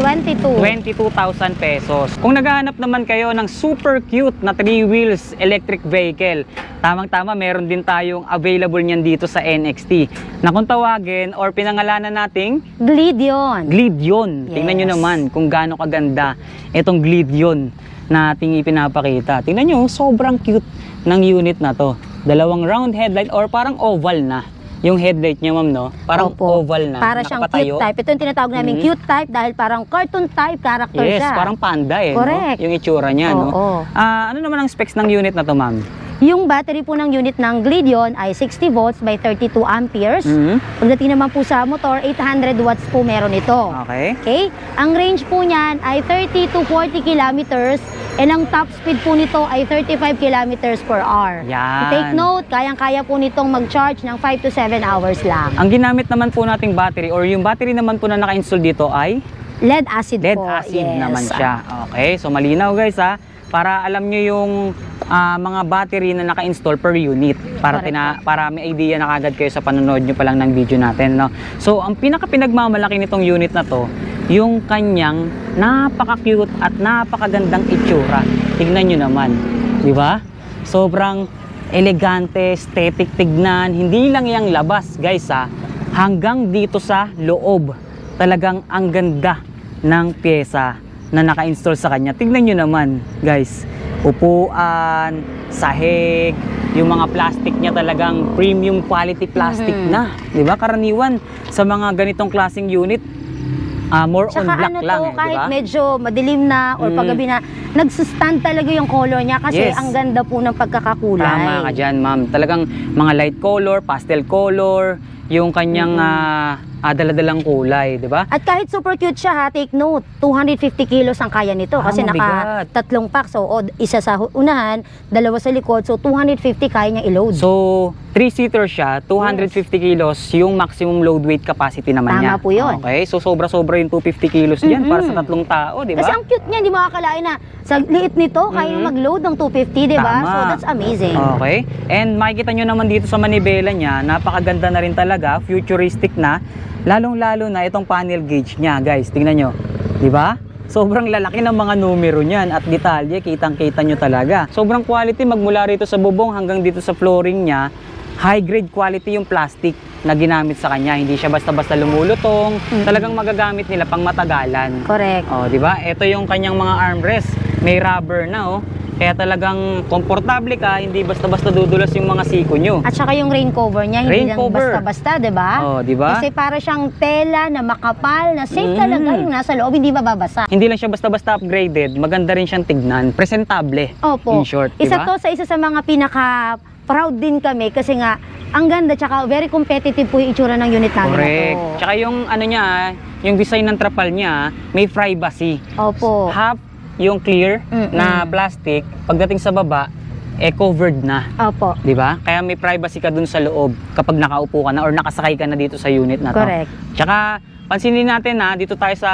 [SPEAKER 1] 22,000 pesos. Kung naghahanap naman kayo ng super cute na 3 wheels electric vehicle, tamang-tama meron din tayong available niyan dito sa NXT. Na kung tawagin or pinangalanan nating
[SPEAKER 2] Glidion.
[SPEAKER 1] Glidion. Tingnan nyo
[SPEAKER 2] Yes.
[SPEAKER 1] naman kung gaano kaganda itong Glidion na ating ipinapakita. Tingnan nyo, sobrang cute ng unit na to. Dalawang round headlight or parang oval na yung headlight niya, ma'am, no? Parang
[SPEAKER 2] Opo.
[SPEAKER 1] oval na,
[SPEAKER 2] Para siyang
[SPEAKER 1] nakapatayo.
[SPEAKER 2] cute type. Ito yung tinatawag namin cute type dahil parang cartoon type character
[SPEAKER 1] Yes,
[SPEAKER 2] siya.
[SPEAKER 1] parang panda
[SPEAKER 2] Correct.
[SPEAKER 1] no? Yung itsura niya, no?
[SPEAKER 2] Oo.
[SPEAKER 1] Ano naman ang specs ng unit na to, ma'am?
[SPEAKER 2] Yung battery po ng unit ng Gleedion ay 60 volts by 32 amperes.
[SPEAKER 1] Mhm.
[SPEAKER 2] Pagdating naman po sa motor, 800 watts po meron ito.
[SPEAKER 1] Okay.
[SPEAKER 2] Okay? Ang range po niyan ay 30 to 40 kilometers and ang top speed po nito ay 35 kilometers per hour.
[SPEAKER 1] Yan.
[SPEAKER 2] Take note, kayang-kaya po nitong mag-charge ng 5 to 7 hours lang.
[SPEAKER 1] Ang ginamit naman po nating battery or yung battery naman po na naka-install dito ay
[SPEAKER 2] Lead acid
[SPEAKER 1] lead
[SPEAKER 2] po.
[SPEAKER 1] acid
[SPEAKER 2] Yes.
[SPEAKER 1] naman siya. Okay, so malinaw guys ha. Para alam nyo yung mga battery na naka-install per unit. Para,
[SPEAKER 2] Correct.
[SPEAKER 1] para may idea na kagad kayo sa panonood nyo pa lang ng video natin. No? So, ang pinaka-pinagmamalaki nitong unit na to, yung kanyang napaka-cute at napakagandang itsura. Tignan nyo naman. Di ba? Sobrang elegante, aesthetic tignan. Hindi lang yung labas guys ha. Hanggang dito sa loob. Talagang ang ganda ng pyesa na naka-install sa kanya. Tignan nyo naman, guys. Upuan, sahig, yung mga plastic niya talagang premium quality plastic na. 'Di ba? Karaniwan sa mga ganitong klaseng unit, more on
[SPEAKER 2] Tsaka
[SPEAKER 1] black
[SPEAKER 2] ano
[SPEAKER 1] lang,
[SPEAKER 2] to,
[SPEAKER 1] di
[SPEAKER 2] kahit
[SPEAKER 1] ba?
[SPEAKER 2] medyo madilim na or paggabi na, nagsustand talaga yung color niya kasi
[SPEAKER 1] Yes.
[SPEAKER 2] ang ganda po ng pagkakakulay.
[SPEAKER 1] Tama ka dyan, ma'am. Talagang mga light color, pastel color, yung kanyang daladalang kulay, di ba?
[SPEAKER 2] At kahit super cute siya ha, take note, 250 kilos ang kaya nito kasi
[SPEAKER 1] mabigat.
[SPEAKER 2] naka tatlong pack. So, isa sa unahan, dalawa sa likod. So, 250 kaya niyang i-load.
[SPEAKER 1] So, 3-seater siya, 250 kilos yung maximum load weight capacity naman
[SPEAKER 2] Tama
[SPEAKER 1] niya.
[SPEAKER 2] po yun.
[SPEAKER 1] Okay, so sobra-sobra yung 250 kilos diyan para sa tatlong tao, di ba?
[SPEAKER 2] Kasi ang cute niya, hindi mo akalain na sa liit nito, kaya mag-load ng 250, di ba?
[SPEAKER 1] Tama.
[SPEAKER 2] So, that's amazing.
[SPEAKER 1] Okay, and makikita nyo naman dito sa manibela niya, napakaganda na rin talaga, futuristic na, lalong-lalo na itong panel gauge niya, guys. Tingnan nyo, di ba? Sobrang lalaki ng mga numero niyan at detalye, kitang-kita nyo talaga. Sobrang quality magmula rito sa bubong hanggang dito sa flooring niya. High grade quality yung plastic na ginamit sa kanya. Hindi siya basta-basta lumulutong. Talagang magagamit nila pang matagalan.
[SPEAKER 2] Correct.
[SPEAKER 1] Oh, di ba? Ito yung kanyang mga armrest. May rubber na, oh. Kaya talagang komportable ka, hindi basta-basta dudulas yung mga siko nyo.
[SPEAKER 2] At saka yung rain cover niya,
[SPEAKER 1] Rain
[SPEAKER 2] hindi lang
[SPEAKER 1] cover.
[SPEAKER 2] basta-basta, di ba?
[SPEAKER 1] Oh, di ba?
[SPEAKER 2] Kasi para siyang tela na makapal, na safe talaga yung nasa loob, hindi mababasa.
[SPEAKER 1] Hindi lang siya basta-basta upgraded, maganda rin siyang tignan. Presentable.
[SPEAKER 2] Opo.
[SPEAKER 1] In short, di
[SPEAKER 2] Isa
[SPEAKER 1] ba?
[SPEAKER 2] to sa isa sa mga pinaka-proud din kami kasi nga, ang ganda, tsaka very competitive po yung itsura ng unit namin
[SPEAKER 1] Correct.
[SPEAKER 2] na to.
[SPEAKER 1] Tsaka yung ano niya, yung design ng trapal niya, may privacy.
[SPEAKER 2] Opo.
[SPEAKER 1] Half yung clear na plastic, pagdating sa baba, covered na.
[SPEAKER 2] Opo.
[SPEAKER 1] 'Di ba? Kaya may privacy ka dun sa loob kapag nakaupo ka na or nakasakay ka na dito sa unit na to.
[SPEAKER 2] Correct.
[SPEAKER 1] Tsaka pansinin natin dito tayo sa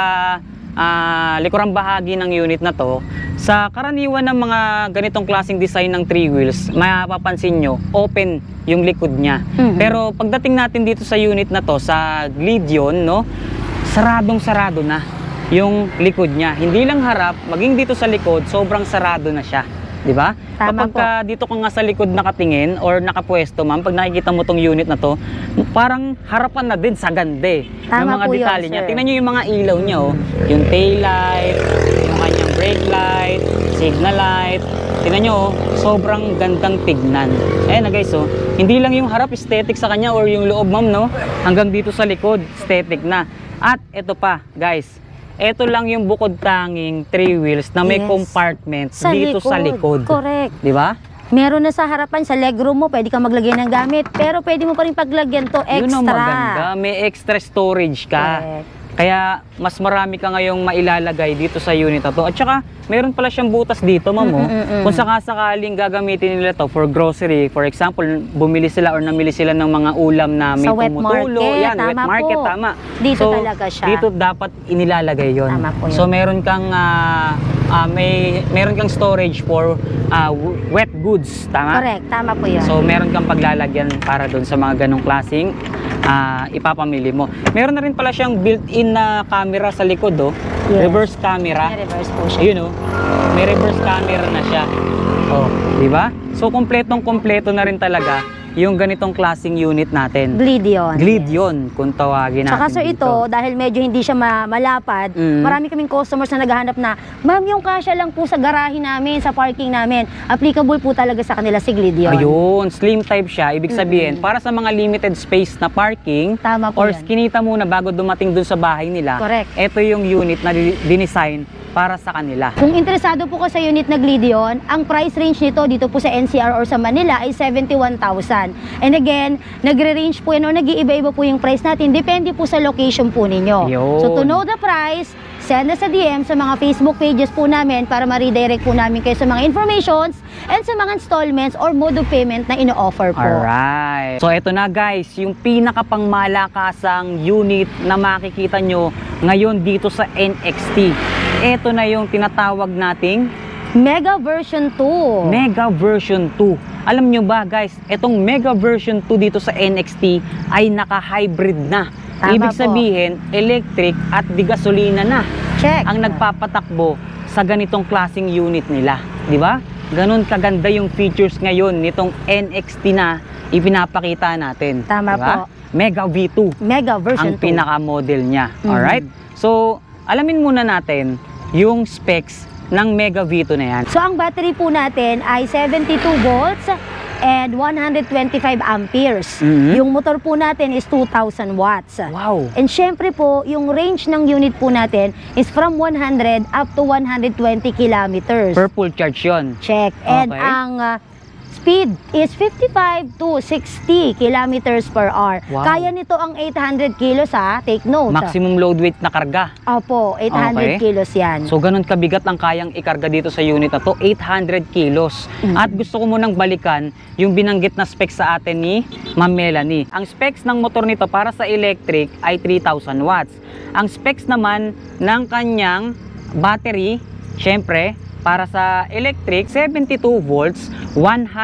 [SPEAKER 1] likurang bahagi ng unit na to. Sa karaniwan ng mga ganitong klaseng design ng 3 wheels, mapapansin nyo, open yung likod niya. Pero pagdating natin dito sa unit na to, sa Gleedion, no, saradong-sarado na yung likod niya. Hindi lang harap, maging dito sa likod, sobrang sarado na siya. Di ba?
[SPEAKER 2] Tama
[SPEAKER 1] Kapag dito ka nga sa likod nakatingin or nakapwesto, ma'am, pag nakikita mo tong unit na to, parang harapan na din sa gande ng
[SPEAKER 2] Tama
[SPEAKER 1] mga
[SPEAKER 2] po yun,
[SPEAKER 1] detalye niya.
[SPEAKER 2] sir.
[SPEAKER 1] Tingnan niyo yung mga ilaw niya, oh. Yung tail light, yung kanyang brake light, signal light. Tingnan niyo, oh, sobrang gandang tignan. Ayan na guys, oh. Hindi lang yung harap aesthetic sa kanya or yung loob, ma'am, no? Hanggang dito sa likod, aesthetic na. At ito pa, guys. Ito lang yung bukod tanging 3 wheels na may
[SPEAKER 2] Yes.
[SPEAKER 1] compartments
[SPEAKER 2] Sa
[SPEAKER 1] dito sa likod.
[SPEAKER 2] Correct.
[SPEAKER 1] Di ba?
[SPEAKER 2] Meron na sa harapan, sa legroom mo, pwede kang maglagay ng gamit. Pero pwede mo pa rin paglagyan to extra.
[SPEAKER 1] Yun ang maganda. May extra storage ka.
[SPEAKER 2] Correct.
[SPEAKER 1] Kaya mas marami ka ngayong mailalagay dito sa unit na to. At saka meron pala siyang butas dito, ma'am. Kung sakasakaling gagamitin nila to for grocery, for example, bumili sila or namili sila ng mga ulam na may
[SPEAKER 2] Sa wet
[SPEAKER 1] tumutulo.
[SPEAKER 2] market,
[SPEAKER 1] Yan, wet
[SPEAKER 2] tama
[SPEAKER 1] market,
[SPEAKER 2] po.
[SPEAKER 1] tama.
[SPEAKER 2] Dito talaga siya.
[SPEAKER 1] Dito dapat inilalagay yon.
[SPEAKER 2] Tama po yun.
[SPEAKER 1] So meron kang meron kang storage for wet goods, tama?
[SPEAKER 2] Correct, tama po yun.
[SPEAKER 1] So meron kang paglalagyan para doon sa mga ganong klaseng ipapamili mo. Meron na rin pala siyang built-in na camera sa likod, oh.
[SPEAKER 2] Yes.
[SPEAKER 1] Reverse camera.
[SPEAKER 2] May reverse po siya.
[SPEAKER 1] Ayun, oh. May reverse camera na siya. Oh, di ba? So kompletong-kompleto na rin talaga yung ganitong klaseng unit natin.
[SPEAKER 2] Glid yun.
[SPEAKER 1] Glid yun, kung tawagin natin
[SPEAKER 2] Tsaka sir,
[SPEAKER 1] dito.
[SPEAKER 2] ito, dahil medyo hindi siya malapad, marami kaming customers na naghahanap na, ma'am, yung kasya lang po sa garahe namin, sa parking namin, applicable po talaga sa kanila si Glid yun.
[SPEAKER 1] Ayun, slim type siya. Ibig sabihin, para sa mga limited space na parking,
[SPEAKER 2] Tama po
[SPEAKER 1] or
[SPEAKER 2] yan.
[SPEAKER 1] kinita muna bago dumating dun sa bahay nila,
[SPEAKER 2] Correct.
[SPEAKER 1] ito yung unit na dinesign para sa kanila.
[SPEAKER 2] Kung interesado po ka sa unit na Glid yun, ang price range nito dito po sa NCR or sa Manila ay 71,000. And again, nagre-range po yan o nag-iiba-iba po yung price natin. Depende po sa location po ninyo.
[SPEAKER 1] Yun.
[SPEAKER 2] So to know the price, send us a DM sa mga Facebook pages po namin para ma-redirect po namin kayo sa mga informations and sa mga installments or mode of payment na ino-offer po.
[SPEAKER 1] Alright. So ito na guys, yung pinakapangmalakasang unit na makikita nyo ngayon dito sa NXT. Ito na yung tinatawag nating
[SPEAKER 2] Mega version 2.
[SPEAKER 1] Mega version 2. Alam nyo ba guys, itong Mega version 2 dito sa NXT ay naka-hybrid na.
[SPEAKER 2] Tama
[SPEAKER 1] Ibig
[SPEAKER 2] po.
[SPEAKER 1] sabihin, electric at di gasolina na
[SPEAKER 2] Check.
[SPEAKER 1] ang nagpapatakbo sa ganitong klaseng unit nila. Di ba? Ganon kaganda yung features ngayon nitong NXT na ipinapakita natin.
[SPEAKER 2] Tama
[SPEAKER 1] Diba?
[SPEAKER 2] po.
[SPEAKER 1] Mega V2
[SPEAKER 2] Mega version
[SPEAKER 1] ang
[SPEAKER 2] 2.
[SPEAKER 1] pinaka-model niya.
[SPEAKER 2] Mhm.
[SPEAKER 1] Alright? So, alamin muna natin yung specs ng Mega V2 na yan.
[SPEAKER 2] So ang battery po natin ay 72 volts and 125 amperes.
[SPEAKER 1] Mhm.
[SPEAKER 2] Yung motor po natin is 2,000 watts.
[SPEAKER 1] Wow!
[SPEAKER 2] And syempre po, yung range ng unit po natin is from 100 up to 120 kilometers.
[SPEAKER 1] Per full charge yun.
[SPEAKER 2] Check. And
[SPEAKER 1] Okay.
[SPEAKER 2] ang speed is 55 to 60 kilometers per hour.
[SPEAKER 1] Wow.
[SPEAKER 2] Kaya nito ang 800 kilos ha. Take note.
[SPEAKER 1] Maximum load weight na karga.
[SPEAKER 2] Opo, 800
[SPEAKER 1] Okay.
[SPEAKER 2] kilos yan.
[SPEAKER 1] So, ganun kabigat ang kayang ikarga dito sa unit na to, 800 kilos. At gusto ko munang balikan yung binanggit na specs sa atin ni Ma'am Melanie. Ang specs ng motor nito para sa electric ay 3,000 watts. Ang specs naman ng kanyang battery, syempre, para sa electric, 72 volts,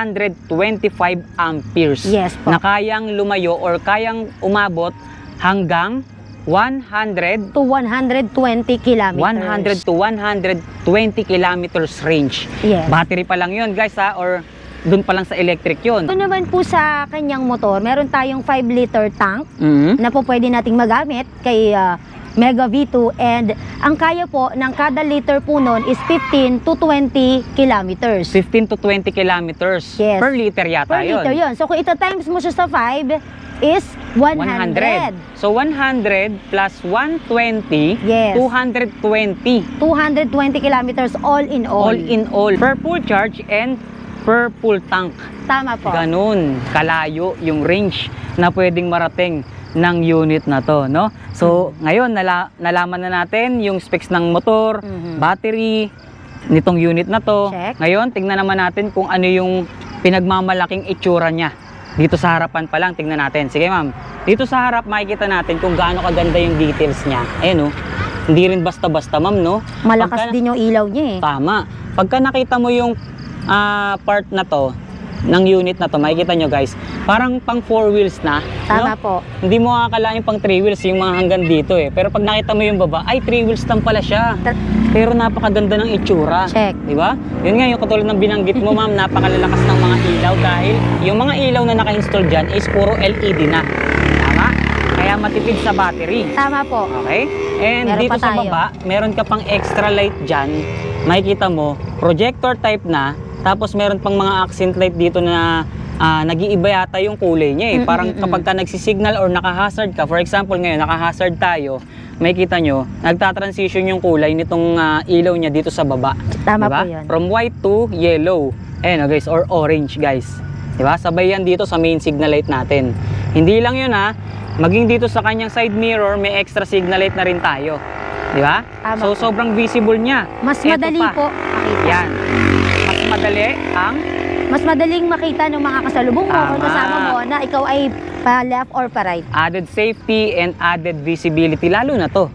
[SPEAKER 1] 125 amperes.
[SPEAKER 2] Yes po.
[SPEAKER 1] Na kayang lumayo or kayang umabot hanggang 100
[SPEAKER 2] To 120 kilometers.
[SPEAKER 1] 100 to 120 kilometers range.
[SPEAKER 2] Yes.
[SPEAKER 1] Battery pa lang yun guys ha, or dun pa lang sa electric yun.
[SPEAKER 2] Ito naman po sa kanyang motor, meron tayong 5-liter tank
[SPEAKER 1] Mhm.
[SPEAKER 2] na po pwede nating magamit kay Mega V2 and ang kaya po ng kada liter po nun is 15 to 20 kilometers.
[SPEAKER 1] 15 to 20 kilometers
[SPEAKER 2] Yes.
[SPEAKER 1] per liter yata
[SPEAKER 2] Per liter
[SPEAKER 1] yun.
[SPEAKER 2] yun. So kung ita-times mo siya sa 5 is 100.
[SPEAKER 1] So 100 plus 120,
[SPEAKER 2] Yes.
[SPEAKER 1] 220.
[SPEAKER 2] 220 kilometers all in all.
[SPEAKER 1] All in all. Per full charge and per full tank.
[SPEAKER 2] Tama po.
[SPEAKER 1] Ganun, kalayo yung range na pwedeng marating ng unit na to, no? So, ngayon nalaman na natin yung specs ng motor,
[SPEAKER 2] Mhm.
[SPEAKER 1] battery nitong unit na to.
[SPEAKER 2] Check.
[SPEAKER 1] Ngayon, tingnan naman natin kung ano yung pinagmamalaking itsura niya. Dito sa harapan pa lang, tingnan natin. Sige, ma'am. Dito sa harap, makikita natin kung gaano kaganda yung details niya. Ayan, oh. Hindi rin basta-basta, ma'am, no?
[SPEAKER 2] Malakas
[SPEAKER 1] Pagka-
[SPEAKER 2] din yung ilaw niya eh.
[SPEAKER 1] Tama. Pagka nakita mo yung part na to, ng unit na to, makikita nyo guys, parang pang 4 wheels na.
[SPEAKER 2] Tama
[SPEAKER 1] no?
[SPEAKER 2] po.
[SPEAKER 1] Hindi mo akalain pang 3 wheels yung mga hanggang dito eh. Pero pag nakita mo yung baba, ay 3 wheels lang pala siya. Pero napakaganda ng itsura.
[SPEAKER 2] Check.
[SPEAKER 1] Di ba? Yun nga yung katulad ng binanggit mo ma'am, napakalalakas ng mga ilaw dahil yung mga ilaw na naka-install dyan is puro LED na. Tama? Kaya matipid sa battery.
[SPEAKER 2] Tama po.
[SPEAKER 1] Okay? And
[SPEAKER 2] Meron
[SPEAKER 1] dito
[SPEAKER 2] pa
[SPEAKER 1] sa
[SPEAKER 2] tayo.
[SPEAKER 1] baba, meron ka pang extra light dyan. Makikita mo, projector type na. Tapos meron pang mga accent light dito na nag-iiba yata yung kulay niya eh. Parang kapag ka nagsisignal or naka-hazard ka, for example ngayon, naka-hazard tayo, makikita nyo, nagta-transition yung kulay nitong ilaw niya dito sa baba.
[SPEAKER 2] Tama
[SPEAKER 1] Diba?
[SPEAKER 2] po yun.
[SPEAKER 1] From white to yellow. Ayan guys, or orange guys. Diba? Sabay yan dito sa main signal light natin. Hindi lang yun ha, maging dito sa kanyang side mirror, may extra signal light na rin tayo. Diba?
[SPEAKER 2] Tama
[SPEAKER 1] So
[SPEAKER 2] po.
[SPEAKER 1] sobrang visible niya.
[SPEAKER 2] Mas
[SPEAKER 1] Eto
[SPEAKER 2] madali
[SPEAKER 1] pa.
[SPEAKER 2] po makita.
[SPEAKER 1] Yan. Mas madali ang
[SPEAKER 2] Mas madaling makita ng mga kasalubong mo kung
[SPEAKER 1] Tama.
[SPEAKER 2] kasama mo na ikaw ay pa left or pa right.
[SPEAKER 1] added safety and added visibility. Lalo na to.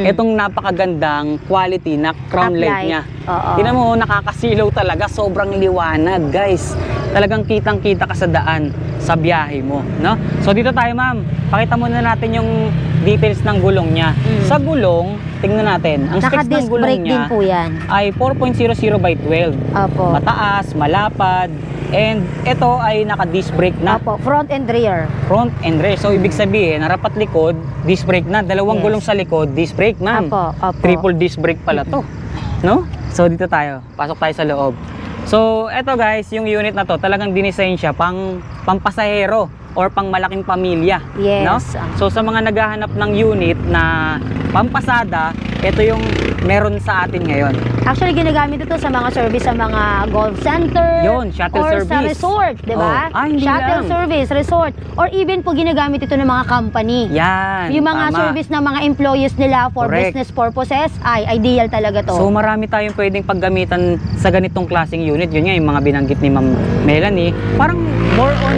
[SPEAKER 1] Itong napakagandang quality na crown
[SPEAKER 2] Top
[SPEAKER 1] light
[SPEAKER 2] light.
[SPEAKER 1] niya.
[SPEAKER 2] Oo.
[SPEAKER 1] Tingnan mo, nakakasilaw talaga. Sobrang liwanag, guys. Talagang kitang-kita ka sa daan sa biyahe mo, no? So dito tayo, ma'am. Pakita muna natin yung details ng gulong niya. Sa gulong, tingnan natin. Ang specs ng
[SPEAKER 2] Naka-disc
[SPEAKER 1] gulong
[SPEAKER 2] brake din
[SPEAKER 1] niya
[SPEAKER 2] po yan.
[SPEAKER 1] ay 4.00 by 12.
[SPEAKER 2] Opo.
[SPEAKER 1] Mataas, malapad, And ito ay naka-disc brake na.
[SPEAKER 2] Opo, front and rear.
[SPEAKER 1] Front and rear. So, ibig sabihin, harap at likod, disc brake na. Dalawang
[SPEAKER 2] Yes.
[SPEAKER 1] gulong sa likod, disc brake, ma'am.
[SPEAKER 2] Opo.
[SPEAKER 1] Triple disc brake pala to. No? So, dito tayo. Pasok tayo sa loob. So, eto guys, yung unit na to, talagang dinesign siya pampasahero or pang malaking pamilya.
[SPEAKER 2] Yes.
[SPEAKER 1] No? So, sa mga naghahanap ng unit na pampasada, ito yung meron sa atin ngayon.
[SPEAKER 2] Actually, ginagamit ito sa mga service sa mga golf center.
[SPEAKER 1] Yun, shuttle
[SPEAKER 2] or
[SPEAKER 1] service.
[SPEAKER 2] sa resort, di ba?
[SPEAKER 1] Oh. Ah, hindi
[SPEAKER 2] Shuttle
[SPEAKER 1] lang.
[SPEAKER 2] service, resort. Or even po ginagamit ito ng mga company.
[SPEAKER 1] Yan,
[SPEAKER 2] Yung mga
[SPEAKER 1] tama.
[SPEAKER 2] service ng mga employees nila for
[SPEAKER 1] Correct.
[SPEAKER 2] business purposes, ay ideal talaga to.
[SPEAKER 1] So marami tayong pwedeng paggamitan sa ganitong klaseng unit. Yun nga yung mga binanggit ni Ma'am Melanie. Parang more on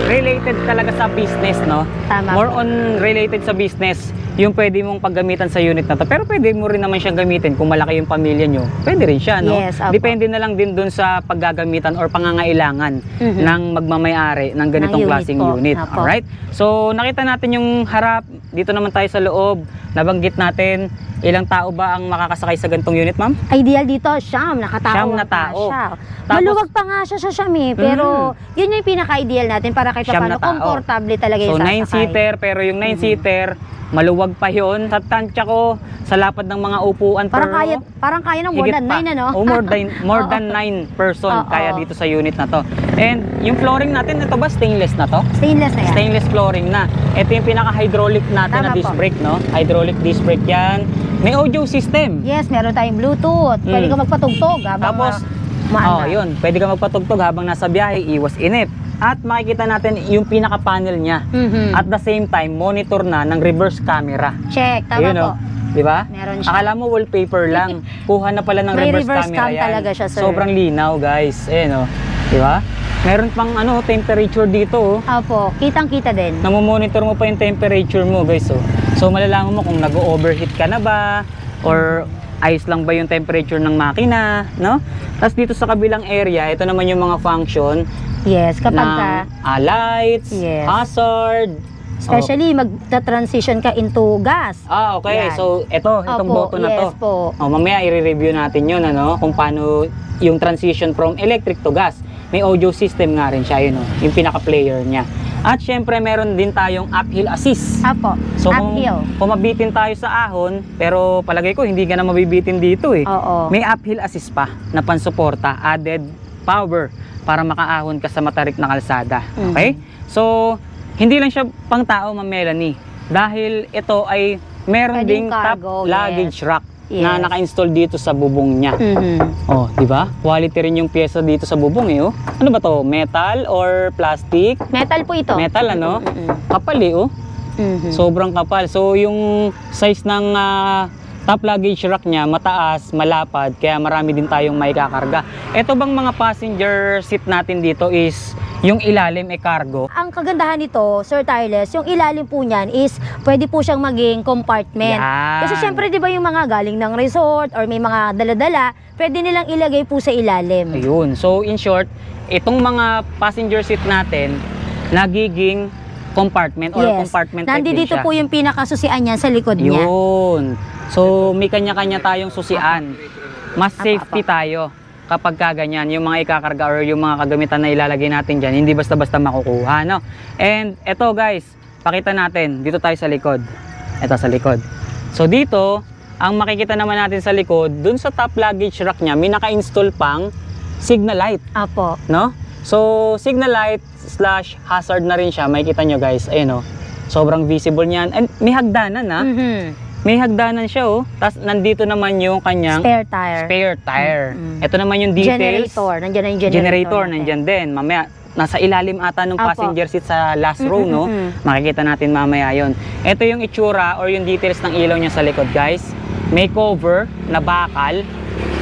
[SPEAKER 1] related talaga sa business, no?
[SPEAKER 2] Tama
[SPEAKER 1] More
[SPEAKER 2] po.
[SPEAKER 1] on related sa business yung pwede mong paggamitan sa unit na to. Pero pwede mo rin naman siyang gamitin kung malaki yung pamilya nyo. Pwede rin siya, no?
[SPEAKER 2] Yes, opo.
[SPEAKER 1] Depende na lang din dun sa paggagamitan or pangangailangan
[SPEAKER 2] Mhm.
[SPEAKER 1] ng magmamayari ng ganitong
[SPEAKER 2] Ng unit
[SPEAKER 1] klaseng
[SPEAKER 2] po.
[SPEAKER 1] unit.
[SPEAKER 2] Opo.
[SPEAKER 1] Alright? So nakita natin yung harap. Dito naman tayo sa loob. Nabanggit natin ilang tao ba ang makakasakay sa ganitong unit, ma'am?
[SPEAKER 2] Ideal dito, siyam, nakatao.
[SPEAKER 1] Siyam na
[SPEAKER 2] ang
[SPEAKER 1] tao.
[SPEAKER 2] kasya.
[SPEAKER 1] Tapos-
[SPEAKER 2] Maluwag pa nga siya sa siyam eh, pero yun yung pinaka-ideal natin para kahit
[SPEAKER 1] Siyam
[SPEAKER 2] paano
[SPEAKER 1] na tao.
[SPEAKER 2] komportable talaga
[SPEAKER 1] So
[SPEAKER 2] yung sasakay.
[SPEAKER 1] 9-seater, pero yung 9-seater, maluwag pa yun. Sa tansya ko, sa lapad ng mga upuan
[SPEAKER 2] Parang
[SPEAKER 1] per
[SPEAKER 2] kaya,
[SPEAKER 1] row,
[SPEAKER 2] parang kaya ng more
[SPEAKER 1] higit
[SPEAKER 2] than
[SPEAKER 1] pa.
[SPEAKER 2] 9, ano?
[SPEAKER 1] Oh, more
[SPEAKER 2] Oo.
[SPEAKER 1] than 9 person
[SPEAKER 2] Oo.
[SPEAKER 1] kaya dito sa unit na to. And yung flooring natin, ito ba stainless na to?
[SPEAKER 2] Stainless na yan.
[SPEAKER 1] Stainless flooring na. Ito yung pinaka-hydraulic natin na
[SPEAKER 2] Tama
[SPEAKER 1] disc
[SPEAKER 2] po.
[SPEAKER 1] brake, no? Hydraulic disc brake yan. May audio system.
[SPEAKER 2] Yes, meron tayong Bluetooth. Pwede
[SPEAKER 1] Mm.
[SPEAKER 2] ka magpatugtog habang
[SPEAKER 1] Tapos,
[SPEAKER 2] maanda.
[SPEAKER 1] yun. Pwede ka magpatugtog habang nasa biyahe, iwas inip. At makikita natin yung pinaka-panel niya.
[SPEAKER 2] Mhm.
[SPEAKER 1] At the same time, monitor na ng reverse camera.
[SPEAKER 2] Check, tama
[SPEAKER 1] Ayun,
[SPEAKER 2] po.
[SPEAKER 1] oh. Di ba?
[SPEAKER 2] Meron siya.
[SPEAKER 1] Akala mo wallpaper lang. Kuha na pala ng
[SPEAKER 2] May
[SPEAKER 1] reverse,
[SPEAKER 2] reverse
[SPEAKER 1] camera
[SPEAKER 2] cam
[SPEAKER 1] yan.
[SPEAKER 2] talaga siya, sir.
[SPEAKER 1] Sobrang linaw, guys. Ayun, oh. Di ba? Meron pang temperature dito, oh.
[SPEAKER 2] Opo, kitang-kita din.
[SPEAKER 1] Namomonitor mo pa yung temperature mo, guys, oh. So malalaman mo kung nag-overheat ka na ba or ayos lang ba yung temperature ng makina, no? Tapos dito sa kabilang area, ito naman yung mga function
[SPEAKER 2] Yes, kapag
[SPEAKER 1] ng
[SPEAKER 2] ka,
[SPEAKER 1] lights,
[SPEAKER 2] Yes.
[SPEAKER 1] hazard.
[SPEAKER 2] especially magta-transition ka into gas.
[SPEAKER 1] Okay.
[SPEAKER 2] Yan.
[SPEAKER 1] So itong
[SPEAKER 2] Opo,
[SPEAKER 1] button na to.
[SPEAKER 2] yes po.
[SPEAKER 1] Mamaya i-review natin yun, ano, kung paano yung transition from electric to gas. May audio system nga rin siya, yun, yung pinaka-player niya. At syempre, meron din tayong uphill assist.
[SPEAKER 2] Apo,
[SPEAKER 1] So kung
[SPEAKER 2] uphill.
[SPEAKER 1] mabitin tayo sa ahon, pero palagay ko hindi ka na mabibitin dito eh.
[SPEAKER 2] Oo.
[SPEAKER 1] May uphill assist pa na pansuporta, added power para makaahon ka sa matarik na kalsada.
[SPEAKER 2] Mhm.
[SPEAKER 1] Okay? So, hindi lang siya pang tao, Ma'am Melanie. Dahil ito ay meron
[SPEAKER 2] Pwedeng
[SPEAKER 1] ding
[SPEAKER 2] cargo,
[SPEAKER 1] top luggage rack na
[SPEAKER 2] Yes.
[SPEAKER 1] naka-install dito sa bubong niya.
[SPEAKER 2] Mhm.
[SPEAKER 1] Oh, di ba? Quality rin yung pyesa dito sa bubong eh, oh. Ano ba to? Metal or plastic?
[SPEAKER 2] Metal po ito.
[SPEAKER 1] Metal, ano?
[SPEAKER 2] Mhm.
[SPEAKER 1] Kapal eh, oh.
[SPEAKER 2] Mhm.
[SPEAKER 1] Sobrang kapal. So yung size ng top luggage rack niya mataas, malapad, kaya marami din tayong may kakarga. Ito bang mga passenger seat natin dito is yung ilalim e cargo.
[SPEAKER 2] Ang kagandahan nito, Sir Tyles, yung ilalim po niyan is pwede po siyang maging compartment.
[SPEAKER 1] Yan.
[SPEAKER 2] Kasi syempre 'di ba yung mga galing ng resort or may mga dala-dala, pwede nilang ilagay po sa ilalim.
[SPEAKER 1] Ayun. So in short, itong mga passenger seat natin nagiging compartment or compartment type din
[SPEAKER 2] Nandito
[SPEAKER 1] siya.
[SPEAKER 2] po yung pinakasusian niya sa likod niya.
[SPEAKER 1] Yun. So, may kanya-kanya tayong susian. Mas
[SPEAKER 2] Apa,
[SPEAKER 1] safety tayo kapag kaganyan. Yung mga ikakarga or yung mga kagamitan na ilalagay natin dyan, hindi basta-basta makukuha, no? And eto guys, pakita natin. Dito tayo sa likod. Ito sa likod. So, dito, ang makikita naman natin sa likod, dun sa top luggage rack niya, may naka-install pang signal light,
[SPEAKER 2] Apo.
[SPEAKER 1] no? So, signal light / hazard na rin siya. Makikita nyo guys, ayun, oh. Sobrang visible niyan. And may hagdanan, ha?
[SPEAKER 2] Mhm.
[SPEAKER 1] May hagdanan siya, oh. Tapos nandito naman yung kanyang
[SPEAKER 2] Spare tire.
[SPEAKER 1] spare tire.
[SPEAKER 2] Mm-mm.
[SPEAKER 1] Ito naman yung details.
[SPEAKER 2] Generator. Nandiyan na yung generator.
[SPEAKER 1] Generator,
[SPEAKER 2] natin.
[SPEAKER 1] nandyan din. Mamaya, nasa ilalim ata ng
[SPEAKER 2] Apo.
[SPEAKER 1] passenger seat sa last row, no? Makikita natin mamaya yon. Ito yung itsura or yung details ng ilaw niya sa likod, guys. May cover na bakal.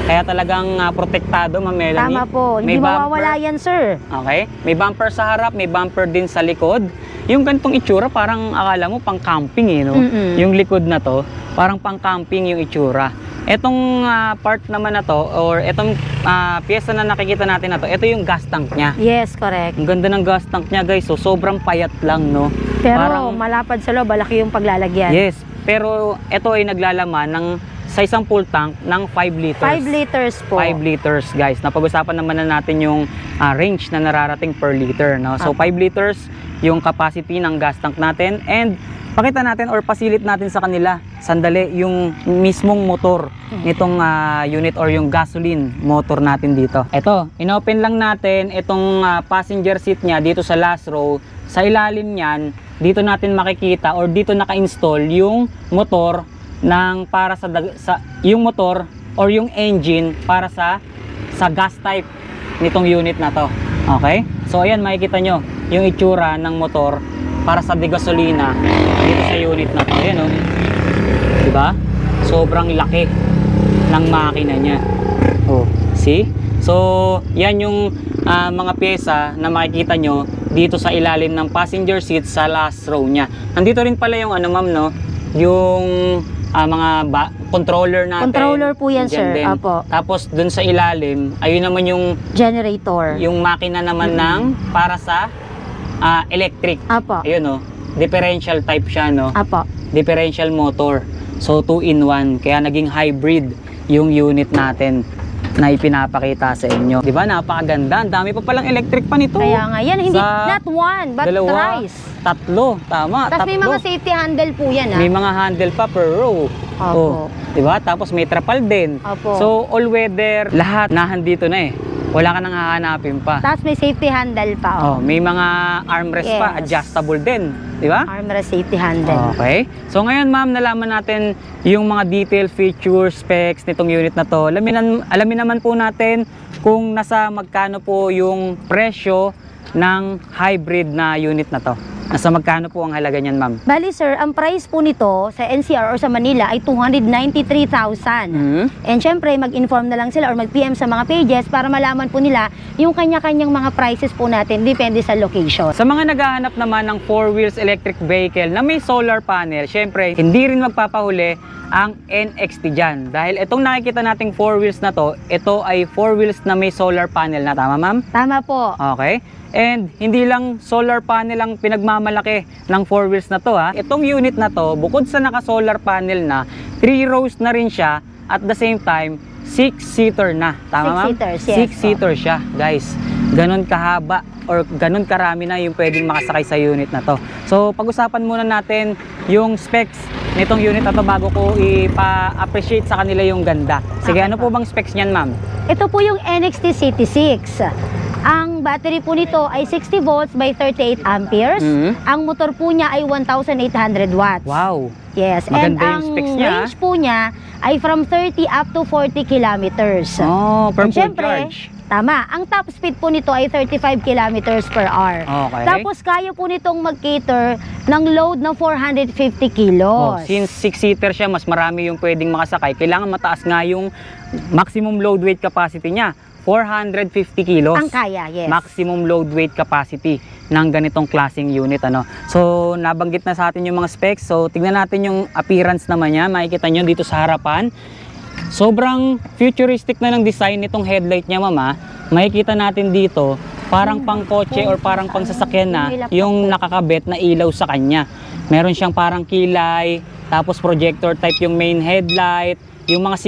[SPEAKER 1] Kaya talagang protektado, Ma'am Melanie.
[SPEAKER 2] Tama po.
[SPEAKER 1] May
[SPEAKER 2] Hindi mawawala
[SPEAKER 1] bumper.
[SPEAKER 2] yan, sir.
[SPEAKER 1] Okay? May bumper sa harap, may bumper din sa likod. Yung ganitong itsura, parang akala mo pang camping eh, no?
[SPEAKER 2] Mm-mm.
[SPEAKER 1] Yung likod na to, parang pang camping yung itsura. Etong part naman na to, or etong pyesa na nakikita natin na to, ito yung gas tank niya.
[SPEAKER 2] Yes, correct.
[SPEAKER 1] Ang ganda ng gas tank niya, guys. So, sobrang payat lang, no?
[SPEAKER 2] Pero
[SPEAKER 1] Parang-
[SPEAKER 2] malapad sa loob, malaki yung paglalagyan.
[SPEAKER 1] Yes, pero ito ay naglalaman ng sa isang full tank ng 5 liters.
[SPEAKER 2] 5 liters po.
[SPEAKER 1] 5 liters, guys. Napag-usapan naman na natin yung range na nararating per liter, no? So 5 liters yung capacity ng gas tank natin, and pakita natin or pasilip natin sa kanila sandali yung mismong motor nitong unit or yung gasoline motor natin dito. Ito, inopen lang natin itong passenger seat niya dito sa last row. Sa ilalim niyan, dito natin makikita or dito naka-install yung motor ng para sa yung motor or yung engine para sa gas type nitong unit na to. Okay? So ayan, makikita nyo yung itsura ng motor para sa degasolina dito sa unit na to. Ayan, oh. Diba? Sobrang laki ng makina niya. Oh, see? So yan yung mga pyesa na makikita nyo dito sa ilalim ng passenger seat sa last row niya. Nandito rin pala yung ano, ma'am, no? Yung mga controller natin.
[SPEAKER 2] Controller po yan, sir.
[SPEAKER 1] Din.
[SPEAKER 2] Apo.
[SPEAKER 1] Tapos dun sa ilalim, ayun naman yung
[SPEAKER 2] generator.
[SPEAKER 1] Yung makina naman ng para sa electric.
[SPEAKER 2] Apo.
[SPEAKER 1] Ayun, oh. Differential type siya, no?
[SPEAKER 2] Apo.
[SPEAKER 1] Differential motor. So 2-in-1. Kaya naging hybrid yung unit natin na ipinapakita sa inyo. Di ba? Napakaganda. Ang dami pa palang electric pa nito.
[SPEAKER 2] Kaya nga yan, hindi
[SPEAKER 1] Sa
[SPEAKER 2] not one, but
[SPEAKER 1] dalawa,
[SPEAKER 2] thrice.
[SPEAKER 1] Tatlo. Tama,
[SPEAKER 2] Tapos may mga safety handle po yan,
[SPEAKER 1] May mga handle pa per row.
[SPEAKER 2] Opo.
[SPEAKER 1] Di ba? Tapos may trapal din.
[SPEAKER 2] Opo.
[SPEAKER 1] So all weather, lahat nahandito na eh. Wala ka nang hahanapin pa.
[SPEAKER 2] Tapos may safety handle pa.
[SPEAKER 1] May mga armrest pa,
[SPEAKER 2] Yes.
[SPEAKER 1] adjustable din. Di ba?
[SPEAKER 2] Armrest safety handle.
[SPEAKER 1] Okay. So ngayon, ma'am, nalaman natin yung mga detail, features, specs nitong unit na to. Alamin naman po natin kung nasa magkano po yung presyo ng hybrid na unit na to. Nasa magkano po ang halaga niyan, ma'am?
[SPEAKER 2] Bali sir, ang price po nito sa NCR or sa Manila ay 293,000. And syempre, mag-inform na lang sila or mag-PM sa mga pages para malaman po nila yung kanya-kanyang mga prices po natin, depende sa location.
[SPEAKER 1] Sa mga naghahanap naman ng 4 wheels electric vehicle na may solar panel, syempre, hindi rin magpapahuli ang NXT dyan. Dahil itong nakikita nating 4 wheels na to, ito ay 4 wheels na may solar panel na. Tama, ma'am?
[SPEAKER 2] Tama po.
[SPEAKER 1] Okay. And hindi lang solar panel ang pinagmamalaki ng 4 wheels na to, ha. Itong unit na to, bukod sa naka-solar panel na, 3 rows na rin siya, at the same time, 6-seater na. Tama, ma'am?
[SPEAKER 2] 6-seaters, yes.
[SPEAKER 1] 6-seater siya, guys. Ganon kahaba or ganon karami na yung pwedeng makasakay sa unit na to. So, pag-usapan muna natin yung specs nitong unit na to bago ko ipa-appreciate sa kanila yung ganda. Sige,
[SPEAKER 2] Okay
[SPEAKER 1] ano po bang specs niyan, ma'am?
[SPEAKER 2] Ito po yung NXT City 6. Ang battery po nito ay 60 volts by 38 amperes. Ang motor po niya ay 1,800 watts.
[SPEAKER 1] Wow!
[SPEAKER 2] Yes.
[SPEAKER 1] Maganda
[SPEAKER 2] And
[SPEAKER 1] yung
[SPEAKER 2] ang
[SPEAKER 1] specs niya,
[SPEAKER 2] range po niya ay from 30 up to 40 kilometers.
[SPEAKER 1] Oh, per
[SPEAKER 2] And
[SPEAKER 1] full
[SPEAKER 2] syempre,
[SPEAKER 1] charge.
[SPEAKER 2] tama. Ang top speed po nito ay 35 kilometers per hour.
[SPEAKER 1] Okay.
[SPEAKER 2] Tapos kaya po nitong mag-cater ng load ng 450
[SPEAKER 1] Oh,
[SPEAKER 2] kilos.
[SPEAKER 1] since 6-seater siya, mas marami yung pwedeng makasakay. Kailangan mataas nga yung maximum load weight capacity niya. 450 kilos.
[SPEAKER 2] Ang kaya, yes.
[SPEAKER 1] Maximum load weight capacity ng ganitong klaseng unit, ano. So, nabanggit na sa atin yung mga specs. So, tignan natin yung appearance naman niya. Makikita nyo dito sa harapan. Sobrang futuristic na ng design nitong headlight niya, mama. Makikita natin dito, parang pang kotse or parang pang sasakyan na yung nakakabit na ilaw sa kanya. Meron siyang parang kilay, tapos projector type yung main headlight. Yung mga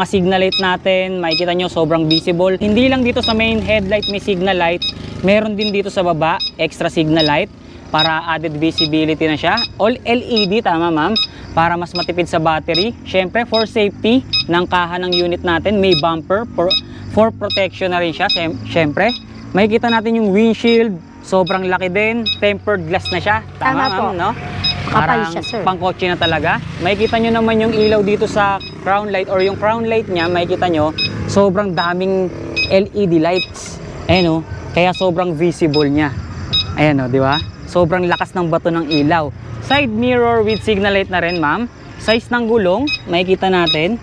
[SPEAKER 1] signal light natin, makikita nyo sobrang visible. Hindi lang dito sa main headlight may signal light, meron din dito sa baba extra signal light para added visibility na siya. All LED, tama, ma'am, para mas matipid sa battery. Syempre, for safety ng kaha ng unit natin, may bumper for protection na rin siya. Syempre, makikita natin yung windshield, sobrang laki din, tempered glass na siya. Tama, ma'am, no?
[SPEAKER 2] Kapal
[SPEAKER 1] Parang
[SPEAKER 2] siya, sir.
[SPEAKER 1] pangkotse na talaga. Makikita nyo naman yung ilaw dito sa crown light or yung crown light niya, makikita nyo, sobrang daming LED lights. Ayan, o, kaya sobrang visible niya. Ayan, o, di ba? Sobrang lakas ng bato ng ilaw. Side mirror with signal light na rin, ma'am. Size ng gulong, makikita natin,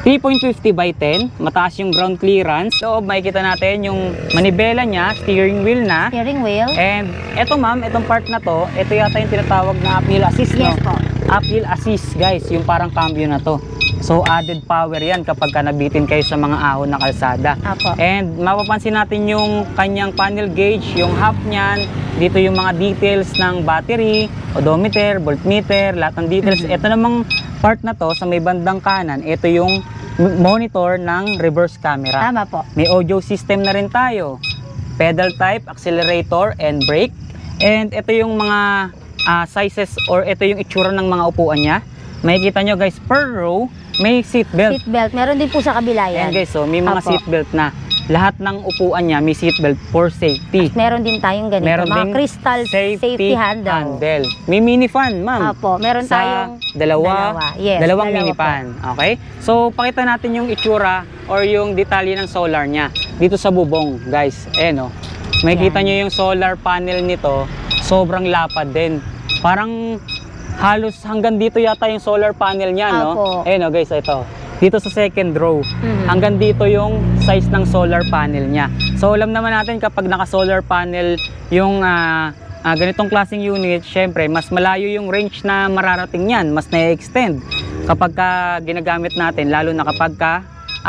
[SPEAKER 1] 3.50 by 10. Mataas yung ground clearance. Loob, makikita natin yung manibela niya, steering wheel na.
[SPEAKER 2] Steering wheel.
[SPEAKER 1] And eto, ma'am, itong part na to, ito yata yung tinatawag na uphill assist, no?
[SPEAKER 2] Yes po.
[SPEAKER 1] Uphill assist, guys, yung parang cambio na to. So added power yan kapag ka nabitin kayo sa mga ahon na kalsada.
[SPEAKER 2] Apo.
[SPEAKER 1] And mapapansin natin yung kanyang panel gauge, yung half niyan, dito yung mga details ng battery, odometer, voltmeter, lahat ng details. Ito namang part na to, sa may bandang kanan, ito yung monitor ng reverse camera.
[SPEAKER 2] Tama po.
[SPEAKER 1] May audio system na rin tayo. Pedal type, accelerator, and brake. And ito yung mga sizes or ito yung itsura ng mga upuan niya. Makikita nyo guys, per row, may seat belt.
[SPEAKER 2] Seatbelt. Meron din po sa kabila yan.
[SPEAKER 1] Ayan guys, so may mga
[SPEAKER 2] Apo.
[SPEAKER 1] seat belt na. Lahat ng upuan niya may seat belt for safety.
[SPEAKER 2] Meron din tayong ganito.
[SPEAKER 1] Meron
[SPEAKER 2] mga
[SPEAKER 1] ding
[SPEAKER 2] crystal safety handle.
[SPEAKER 1] May mini fan, ma'am.
[SPEAKER 2] Apo. Meron
[SPEAKER 1] Sa
[SPEAKER 2] tayong
[SPEAKER 1] dalawa.
[SPEAKER 2] Yes,
[SPEAKER 1] Dalawang
[SPEAKER 2] dalawa
[SPEAKER 1] mini
[SPEAKER 2] po.
[SPEAKER 1] fan. Okay? So, pakita natin yung itsura or yung detalye ng solar niya dito sa bubong, guys. Ayan o. Makikita
[SPEAKER 2] Yan.
[SPEAKER 1] nyo yung solar panel nito, sobrang lapad din. Parang halos hanggang dito yata yung solar panel niya, no?
[SPEAKER 2] Apo.
[SPEAKER 1] Ayan o, guys, ito. Dito sa second row,
[SPEAKER 2] Mhm.
[SPEAKER 1] hanggang dito yung size ng solar panel niya. So, alam naman natin kapag naka-solar panel yung ganitong klaseng unit, syempre, mas malayo yung range na mararating niyan, mas na-extend kapag ginagamit natin, lalo na kapag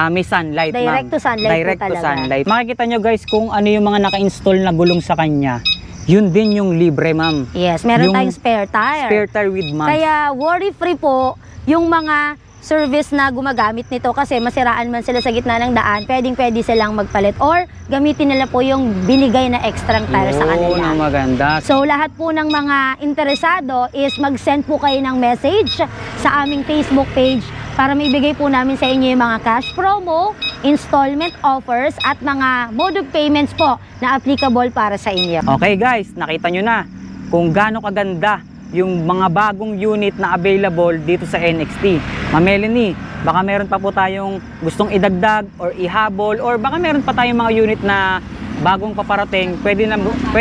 [SPEAKER 1] may sunlight,
[SPEAKER 2] Direct
[SPEAKER 1] ma'am.
[SPEAKER 2] to sunlight
[SPEAKER 1] Direct
[SPEAKER 2] po
[SPEAKER 1] to
[SPEAKER 2] talaga.
[SPEAKER 1] sunlight. Makikita nyo guys kung ano yung mga naka-install na gulong sa kanya. Yun din yung libre, ma'am.
[SPEAKER 2] Yes, meron
[SPEAKER 1] Yung
[SPEAKER 2] tayong spare tire.
[SPEAKER 1] Spare tire with months.
[SPEAKER 2] Kaya worry-free po yung mga service na gumagamit nito kasi masiraan man sila sa gitna ng daan, pwedeng-pwede silang magpalit or gamitin nila po yung binigay na extra tire sa
[SPEAKER 1] Yun,
[SPEAKER 2] kanila.
[SPEAKER 1] ang maganda.
[SPEAKER 2] So lahat po ng mga interesado is mag-send po kayo ng message sa aming Facebook page para maibigay po namin sa inyo yung mga cash promo, installment offers at mga mode of payments po na applicable para sa inyo.
[SPEAKER 1] Okay guys, nakita nyo na kung gaano kaganda yung mga bagong unit na available dito sa NXT. Ma'am Melanie, baka meron pa po tayong gustong idagdag or ihabol or baka meron pa tayong mga unit na bagong paparating, pwede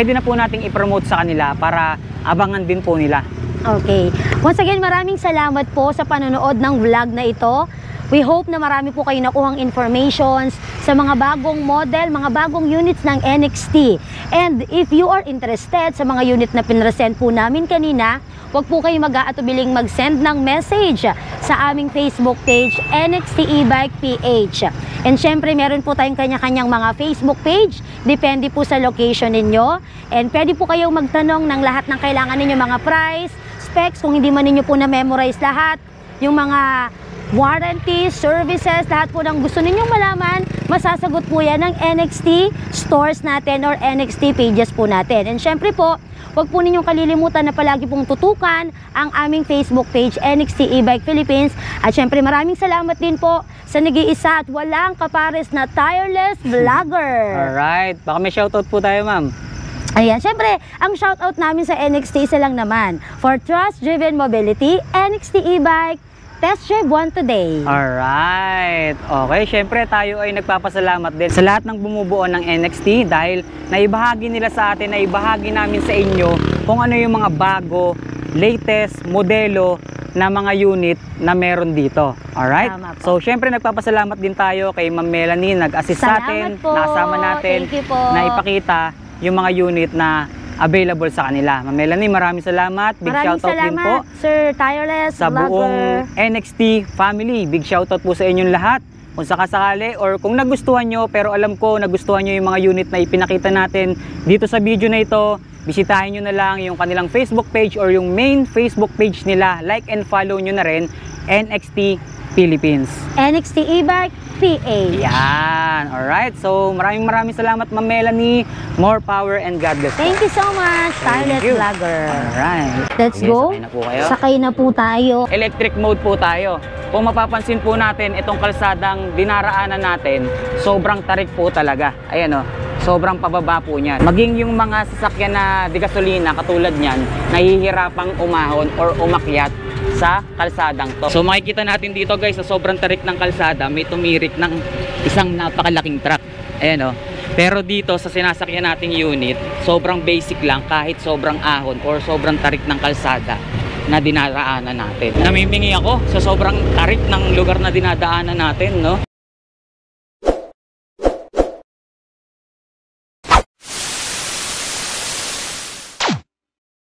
[SPEAKER 1] na po nating i-promote sa kanila para abangan din po nila.
[SPEAKER 2] Okay. Once again, maraming salamat po sa panonood ng vlog na ito. We hope na marami po kayo nakuhang informations sa mga bagong model, mga bagong units ng NXT. And if you are interested sa mga unit na pinresent po namin kanina, huwag po kayo mag-aatubiling mag-send ng message sa aming Facebook page, NXT E-Bike PH. And syempre, meron po tayong kanya-kanyang mga Facebook page. Depende po sa location ninyo. And pwede po kayong magtanong ng lahat ng kailangan ninyo, mga price, specs, kung hindi man ninyo po na-memorize lahat, yung mga warranty, services, lahat po ng gusto ninyong malaman, masasagot po yan ng NXT stores natin or NXT pages po natin. And syempre po, huwag po ninyong kalilimutan na palagi pong tutukan ang aming Facebook page, NXT E-Bike Philippines. At syempre maraming salamat din po sa nag-iisa at walang kapares na tireless vlogger.
[SPEAKER 1] Alright, baka may shoutout po tayo, ma'am.
[SPEAKER 2] Ayan, syempre, ang shoutout namin sa NXT isa lang naman. For trust-driven mobility, NXT E-Bike, Test Drive 1 today.
[SPEAKER 1] Alright. Okay, syempre tayo ay nagpapasalamat din sa lahat ng bumubuo ng NXT dahil naibahagi nila sa atin, naibahagi namin sa inyo kung ano yung mga bago, latest, modelo na mga unit na meron dito. Alright?
[SPEAKER 2] Tama po.
[SPEAKER 1] So, syempre nagpapasalamat din tayo kay Ma'am Melanie, nag-assist sa atin,
[SPEAKER 2] Salamat po.
[SPEAKER 1] nakasama natin,
[SPEAKER 2] Thank you po.
[SPEAKER 1] na ipakita yung mga unit na available sa kanila. Ma'am Melanie, maraming salamat. Big
[SPEAKER 2] Maraming
[SPEAKER 1] shoutout din po
[SPEAKER 2] salamat, Sir Tireless
[SPEAKER 1] sa
[SPEAKER 2] Vlogger.
[SPEAKER 1] buong NXT family. Big shoutout po sa inyong lahat. Kung sakasakali or kung nagustuhan nyo, pero alam ko nagustuhan nyo yung mga unit na ipinakita natin dito sa video na ito, bisitahin nyo na lang yung kanilang Facebook page or yung main Facebook page nila. Like and follow nyo na rin, NXT Philippines.
[SPEAKER 2] NXT E-Bike PH.
[SPEAKER 1] Yan. Alright. So maraming salamat, Ma'am Melanie. More power and God bless.
[SPEAKER 2] Thank you so much, Tireless
[SPEAKER 1] Thank you.
[SPEAKER 2] Vlogger.
[SPEAKER 1] Alright.
[SPEAKER 2] Let's
[SPEAKER 1] Sige,
[SPEAKER 2] go.
[SPEAKER 1] sakay na po kayo.
[SPEAKER 2] Sakay na po tayo.
[SPEAKER 1] Electric mode po tayo. Kung mapapansin po natin, itong kalsadang dinaraanan natin, sobrang tarik po talaga. Ayan o, sobrang pababa po niyan. Maging yung mga sasakyan na di gasolina, katulad niyan, nahihirapang umahon or umakyat sa kalsadang to. So makikita natin dito guys, sa sobrang tarik ng kalsada, may tumirik ng isang napakalaking truck. Ayan o. Pero dito sa sinasakyan nating unit, sobrang basic lang kahit sobrang ahon or sobrang tarik ng kalsada na dinaraanan natin. Namimingi ako sa sobrang tarik ng lugar na dinadaanan natin, no?